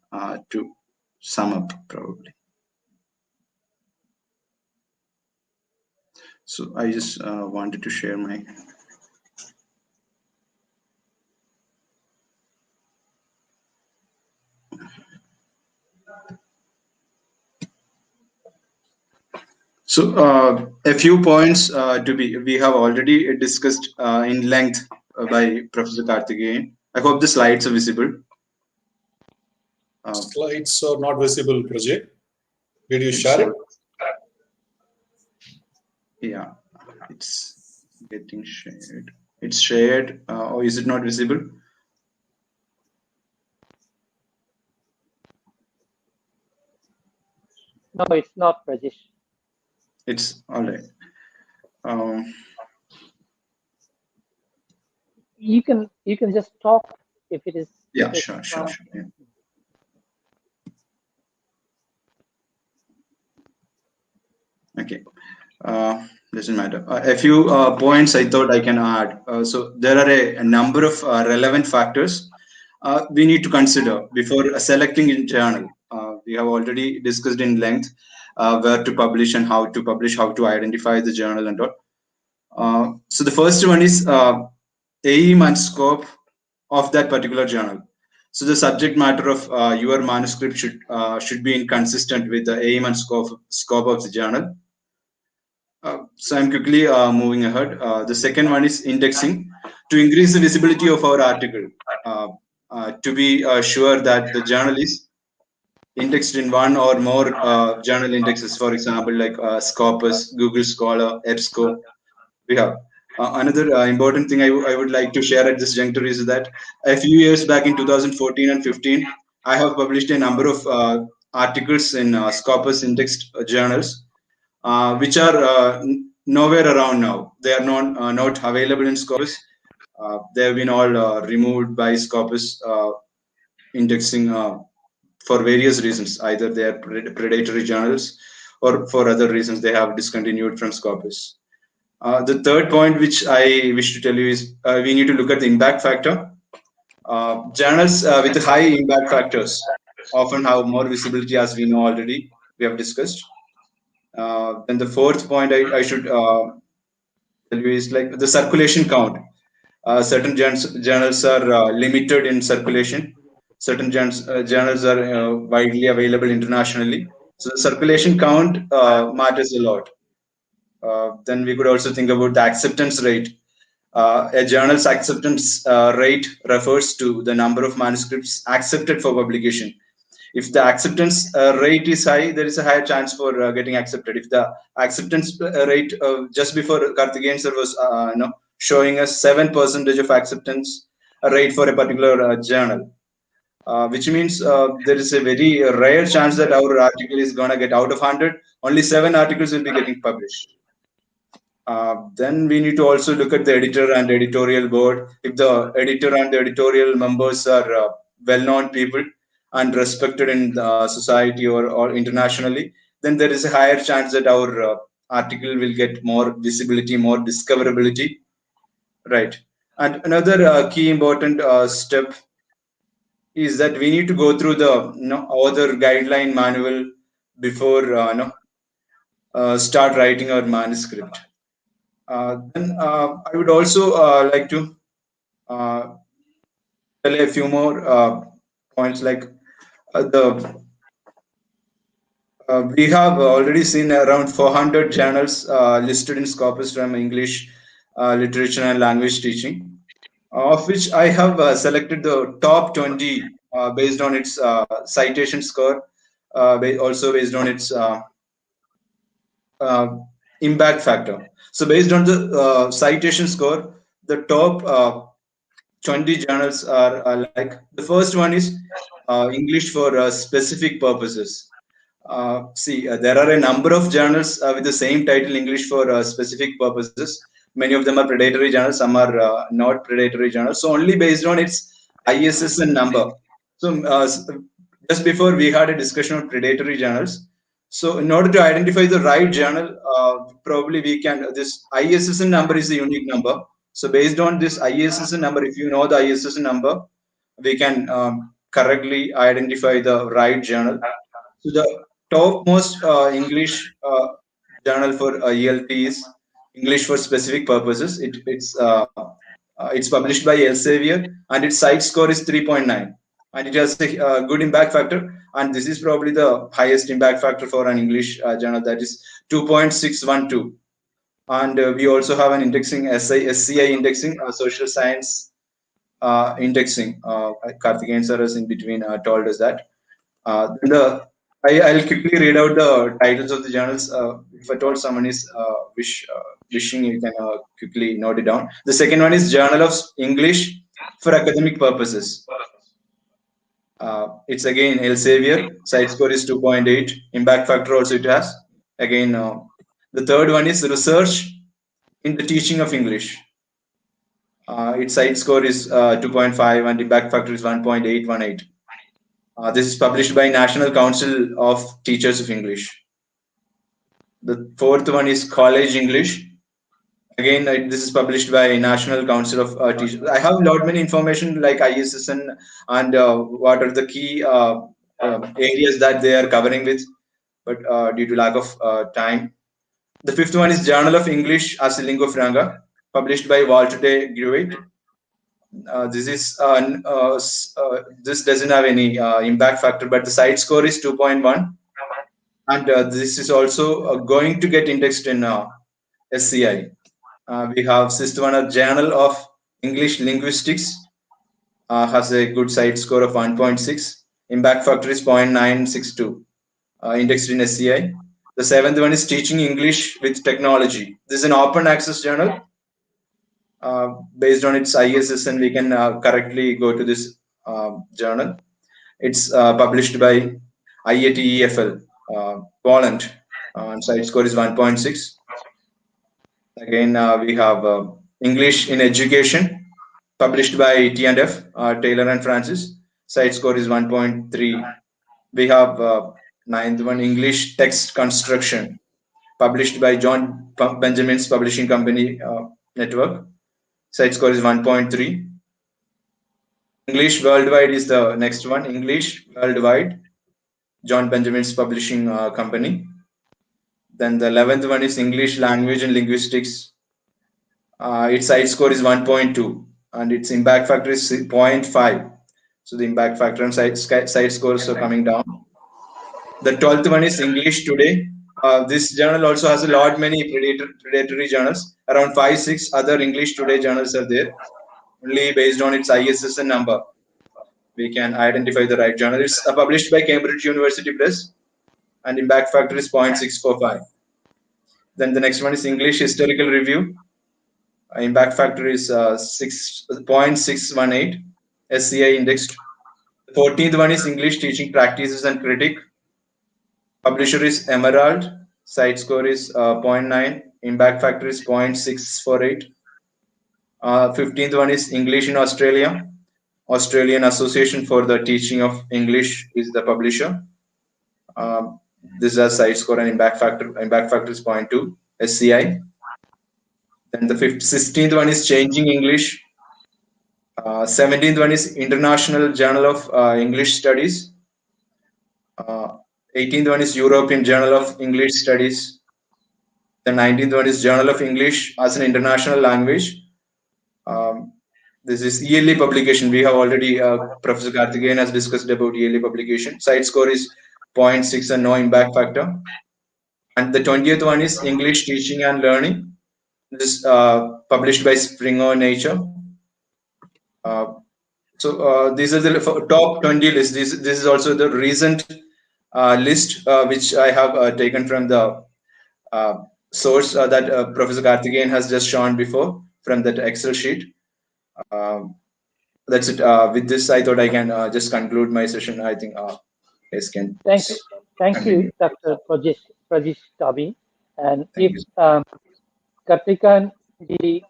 to sum up probably. So I just wanted to share my. So a few points to be we have already discussed in length by Professor Karthikeyan. I hope the slides are visible. Slides are not visible, Prajay. Did you share it? Yeah, it's getting shared. It's shared, or is it not visible? No, it's not, Rajesh. It's all right. You can just talk if it is. Yeah, sure. Yeah. Okay. Doesn't matter. A few points I thought I can add. So there are a number of relevant factors we need to consider before selecting a journal. We have already discussed in length where to publish and how to publish, how to identify the journal and all. So the first one is aim and scope of that particular journal. So the subject matter of your manuscript should be inconsistent with the aim and scope of the journal. So I'm quickly moving ahead. The second one is indexing to increase the visibility of our article. To be sure that the journal is indexed in one or more journal indexes, for example, like Scopus, Google Scholar, EBSCO. We have another important thing I would like to share at this juncture is that a few years back in 2014 and 15, I have published a number of articles in Scopus indexed journals, which are nowhere around now. They are not available in Scopus. They have been all removed by Scopus indexing for various reasons. Either they are predatory journals, or for other reasons they have discontinued from Scopus. The third point which I wish to tell you is we need to look at the impact factor. Journals with high impact factors often have more visibility, as we know already. We have discussed. Then the fourth point I should tell you is like the circulation count. Certain journals are limited in circulation. Certain journals are widely available internationally. So the circulation count matters a lot. Then we could also think about the acceptance rate. A journal's acceptance rate refers to the number of manuscripts accepted for publication. If the acceptance rate is high, there is a higher chance for getting accepted. If the acceptance rate just before Karthikeyan sir was showing us 7% of acceptance rate for a particular journal, which means there is a very rare chance that our article is going to get out of 100. Only 7 articles will be getting published. Then we need to also look at the editor and editorial board. If the editor and the editorial members are well-known people and respected in the society or internationally, then there is a higher chance that our article will get more visibility, more discoverability. Right. And another key important step is that we need to go through the author guideline manual before start writing our manuscript. Then I would also like to tell a few more points, like we have already seen around 400 journals listed in Scopus from English literature and language teaching, of which I have selected the top 20 based on its citation score, also based on its impact factor. So based on the citation score, the top 20 journals are like, the first one is English for specific purposes. There are a number of journals with the same title English for specific purposes. Many of them are predatory journals, some are not predatory journals. So only based on its ISSN number. So just before we had a discussion on predatory journals. So in order to identify the right journal, probably we can, this ISSN number is the unique number. So based on this ISSN number, if you know the ISSN number, we can correctly identify the right journal. So the topmost English journal for ELT is English for specific purposes. It's published by Elsevier and its site score is 3.9, and it has a good impact factor. And this is probably the highest impact factor for an English journal, that is 2.612. And we also have an indexing, SCI indexing, social science indexing. Karthikeyan sir is in between told us that. I'll quickly read out the titles of the journals. If at all someone is wishing, you can quickly note it down. The second one is Journal of English for Academic Purposes. It's again Elsevier. Site score is 2.8. Impact factor also it has. Again, the third one is Research in the Teaching of English. Its site score is 2.5 and impact factor is 1.818. This is published by National Council of Teachers of English. The fourth one is College English. Again, this is published by National Council of Teachers. I have a lot many information like ISSN and what are the key areas that they are covering with, but due to lack of time. The fifth one is Journal of English as a Lingua Franca, published by Walter de Gruit. This doesn't have any impact factor, but the site score is 2.1, and this is also going to get indexed in SCI. We have sixth one, a Journal of English Linguistics, has a good site score of 1.6. Impact factor is 0.962, indexed in SCI. The seventh one is Teaching English with Technology. This is an open access journal. Based on its ISSN, we can correctly go to this journal. It's published by IATEFL, Poland, and site score is 1.6. Again, we have English in Education, published by T&F, Taylor and Francis. Site score is 1.3. We have ninth one, English Text Construction, published by John Benjamin's Publishing Company Network. Site score is 1.3. English Worldwide is the next one. English Worldwide, John Benjamin's Publishing Company. Then the 11th one is English Language and Linguistics. Its site score is 1.2 and its impact factor is 0.5. So the impact factor and site scores are coming down. The 12th one is English Today. This journal also has a lot many predatory journals. Around 5-6 other English Today journals are there. Only based on its ISSN number, we can identify the right journal. It's published by Cambridge University Press, and impact factor is 0.645. Then the next one is English Historical Review. Impact factor is 0.618, SCI indexed. The 14th one is English Teaching Practices and Critic. Publisher is Emerald. Site score is 0.9. Impact factor is 0.648. 15th one is English in Australia. Australian Association for the Teaching of English is the publisher. This has site score and impact factor. Impact factor is 0.2, SCI. Then the 16th one is Changing English. 17th one is International Journal of English Studies. 18th one is European Journal of English Studies. The 19th one is Journal of English as an International Language. This is yearly publication. We have already, Professor Karthikeyan has discussed about yearly publication. Site score is 0.6 and no impact factor. And the 20th one is English Teaching and Learning. This is published by Springer Nature. These are the top 20 list. This is also the recent list which I have taken from the source that Professor Karthikeyan has just shown before from that Excel sheet. That's it. With this, I thought I can just conclude my session. I think guys can. Thank you. Thank you, Dr. Prajesh Tabi. And Thank if you. Kartikan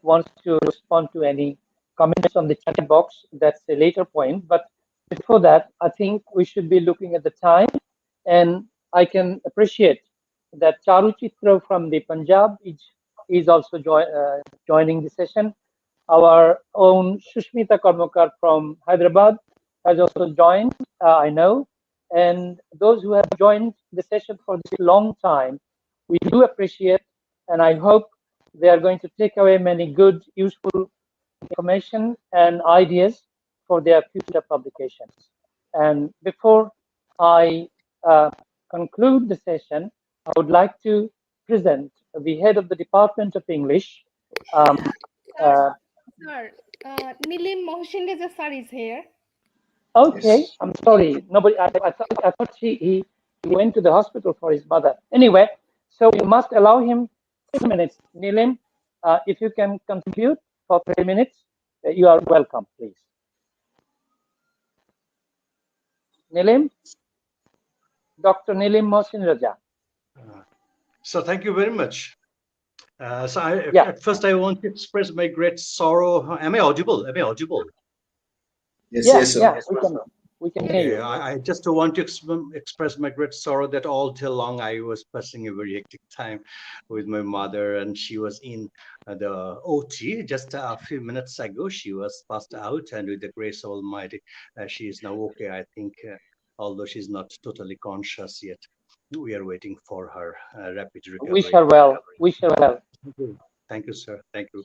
wants to respond to any comments on the chat box, that's a later point. But before that, I think we should be looking at the time. And I can appreciate that Charu Chitra from the Punjab is also joining the session. Our own Shushmita Karmakar from Hyderabad has also joined, I know. And those who have joined the session for this long time, we do appreciate, and I hope they are going to take away many good, useful information and ideas for their future publications. And before I conclude the session, I would like to present the head of the Department of English. Sir, Nilim Mohsin Reza sir is here. Okay, Yes. I'm sorry. Nobody. I thought he went to the hospital for his mother. Anyway, so we must allow him 6 minutes. Nilim, if you can contribute for 3 minutes, you are welcome, please. Nilim, Dr. Nilim Mohsin Raja. So thank you very much. Yeah. At first, I want to express my great sorrow. Am I audible? Am I audible? Yes, Yeah, yes, sir. yeah, we can hear you. I just want to express my great sorrow that all day long I was passing a very hectic time with my mother, and she was in the OT just a few minutes ago. She was passed out, and with the grace of Almighty, she is now okay. I think, although she's not totally conscious yet, we are waiting for her rapid recovery. Wish her well. Wish her well. Thank you, sir. Thank you.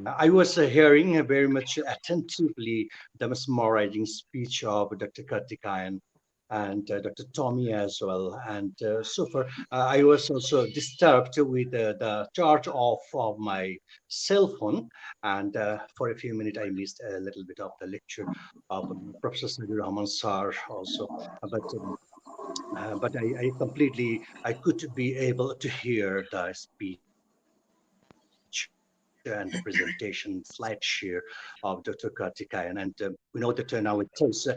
I was hearing very much attentively the mesmerizing speech of Dr. Kartikayan and Dr. Tommy as well. And so far, I was also disturbed with the charge off of my cell phone. And for a few minutes, I missed a little bit of the lecture of Professor Sadir Rahman sir also. But I could be able to hear the speech and the presentation slide share of Dr. Kartikayan. And we know that nowadays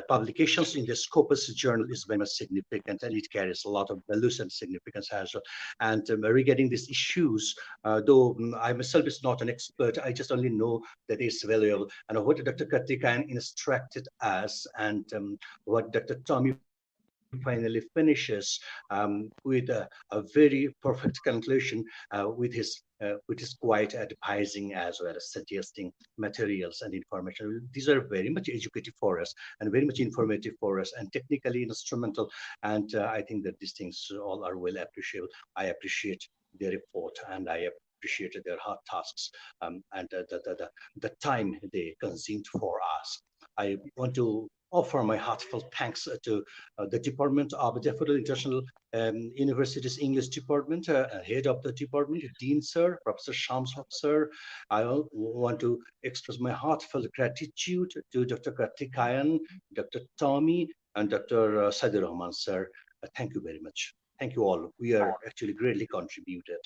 publications in the Scopus journal is very much significant, and it carries a lot of values and significance as well. And regarding these issues, though I myself is not an expert, I just only know that it's valuable. And what Dr. Kartikayan instructed us, and what Dr. Tommy finally finishes with a very perfect conclusion with his quite advising as well as suggesting materials and information. These are very much educative for us and very much informative for us and technically instrumental. And I think that these things all are well appreciable. I appreciate their effort and I appreciate their hard tasks and the time they consumed for us. I want to offer my heartfelt thanks to the Department of Daffodil International University's English Department, head of the department, Dean Sir, Professor Shamsov Sir. I want to express my heartfelt gratitude to Dr. Kartikayan, Dr. Tommy, and Dr. Sadir Rahman Sir. Thank you very much. Thank you all. We are actually greatly contributed.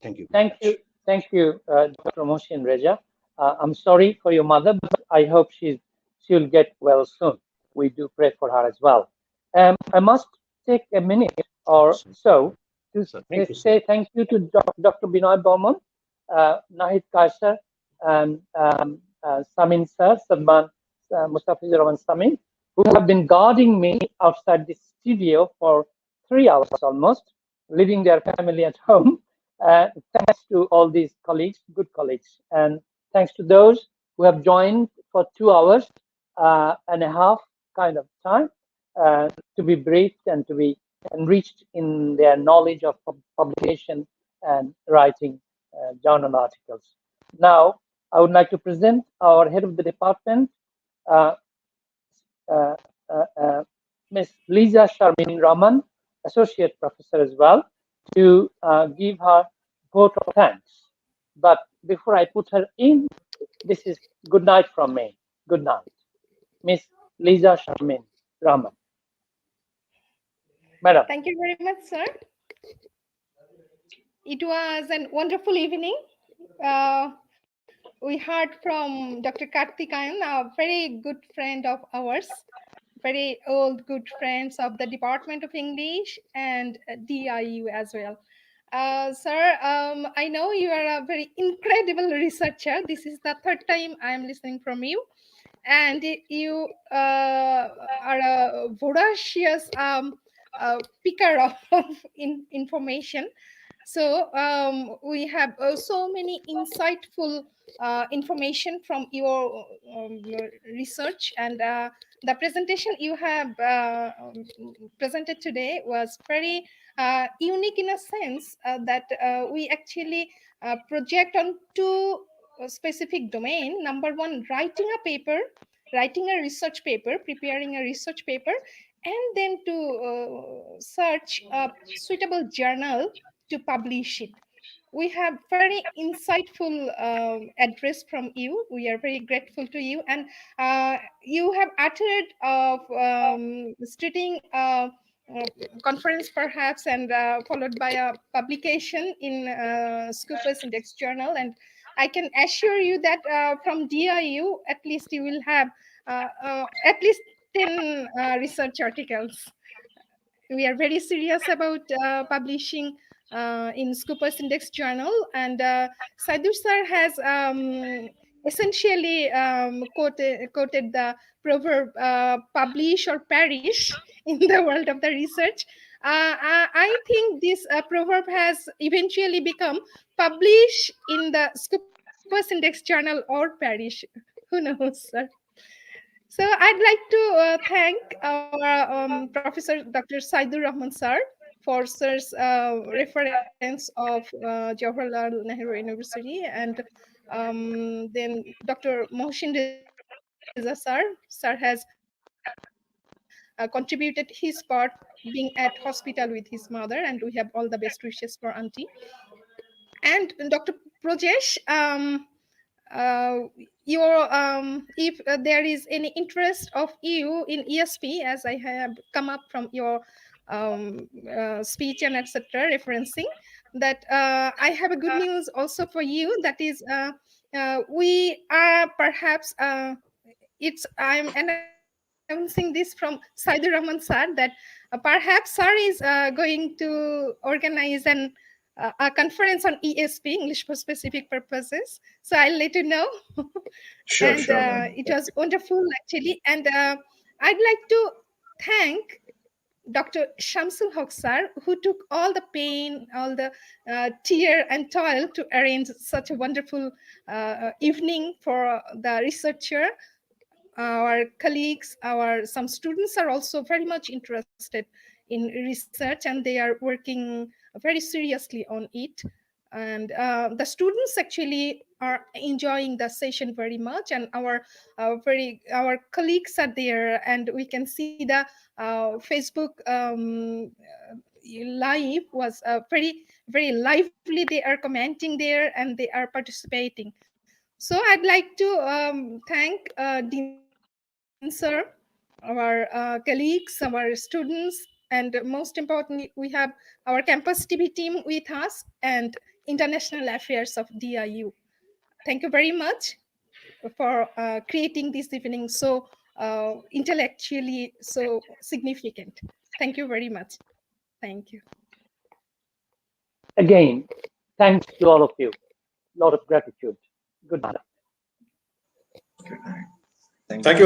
Thank you very much. Thank you, Dr. Mohsin Reza. I'm sorry for your mother, but I hope she'll get well soon. We do pray for her as well. I must take a minute or so to say thank you to Dr. Binoy Bowman, Nahid Kaisar, and Samin Sir, Salman Mustafizur Rahman Samin, who have been guarding me outside this studio for 3 hours almost, leaving their family at home. Thanks to all these colleagues, good colleagues, and thanks to those who have joined for 2 hours and a half kind of time to be briefed and to be enriched in their knowledge of publication and writing journal articles. Now, I would like to present our head of the department, Ms. Lisa Sharmin Raman, associate professor as well, to give her vote of thanks. But before I put her in, this is good night from me. Good night. Ms. Lisa Sharmin Raman. Madam. Thank you very much, sir. It was a wonderful evening. We heard from Dr. Kartikayan, a very good friend of ours. very old good friends of the Department of English and DIU as well. Sir, I know you are a very incredible researcher. This is the third time I am listening from you, and you are a voracious picker of information. So we have so many insightful information from your research, and the presentation you have presented today was very unique in a sense that we actually project on two specific domain. Number one, writing a paper, writing a research paper, preparing a research paper, and then to search a suitable journal to publish it. We have very insightful address from you. We are very grateful to you, and you have uttered of stating conference perhaps, and followed by a publication in Scopus Index Journal. And I can assure you that from DIU, at least you will have at least 10 research articles. We are very serious about publishing in Scopus Index Journal, and Sadhu sir has essentially quoted the proverb publish or perish in the world of the research. I think this proverb has eventually become publish in the Scopus Index Journal or perish. Who knows, sir? So I'd like to thank our Professor Dr. Saidur Rahman sir for sir's reference of Jawaharlal Nehru University, and then Dr. Mohsin Reza sir. Sir has contributed his part being at hospital with his mother, and we have all the best wishes for auntie. And Dr. Projesh, your if there is any interest of you in ESP, as I have come up from your speech and etc. referencing, that I have a good news also for you. That is, we are perhaps I'm announcing this from Saidur Rahman sir, that perhaps sir is going to organize a conference on ESP, English for Specific Purposes. So I'll let you know. Sure, And sure, ma'am. it was wonderful actually. And I'd like to thank Dr. Shamsul Haq sir, who took all the pain, all the tear and toil to arrange such a wonderful evening for the researcher. Our colleagues, some students are also very much interested in research, and they are working very seriously on it. And the students actually are enjoying the session very much, and our colleagues are there, and we can see the Facebook live was very lively. They are commenting there, and they are participating. So I'd like to thank Dean Sir, our colleagues, our students, and most importantly, we have our campus TV team with us, and International Affairs of DIU. Thank you very much for creating this evening so intellectually so significant. Thank you very much. Thank you. Again, thanks to all of you. A lot of gratitude. Good night. Thank Thank you. you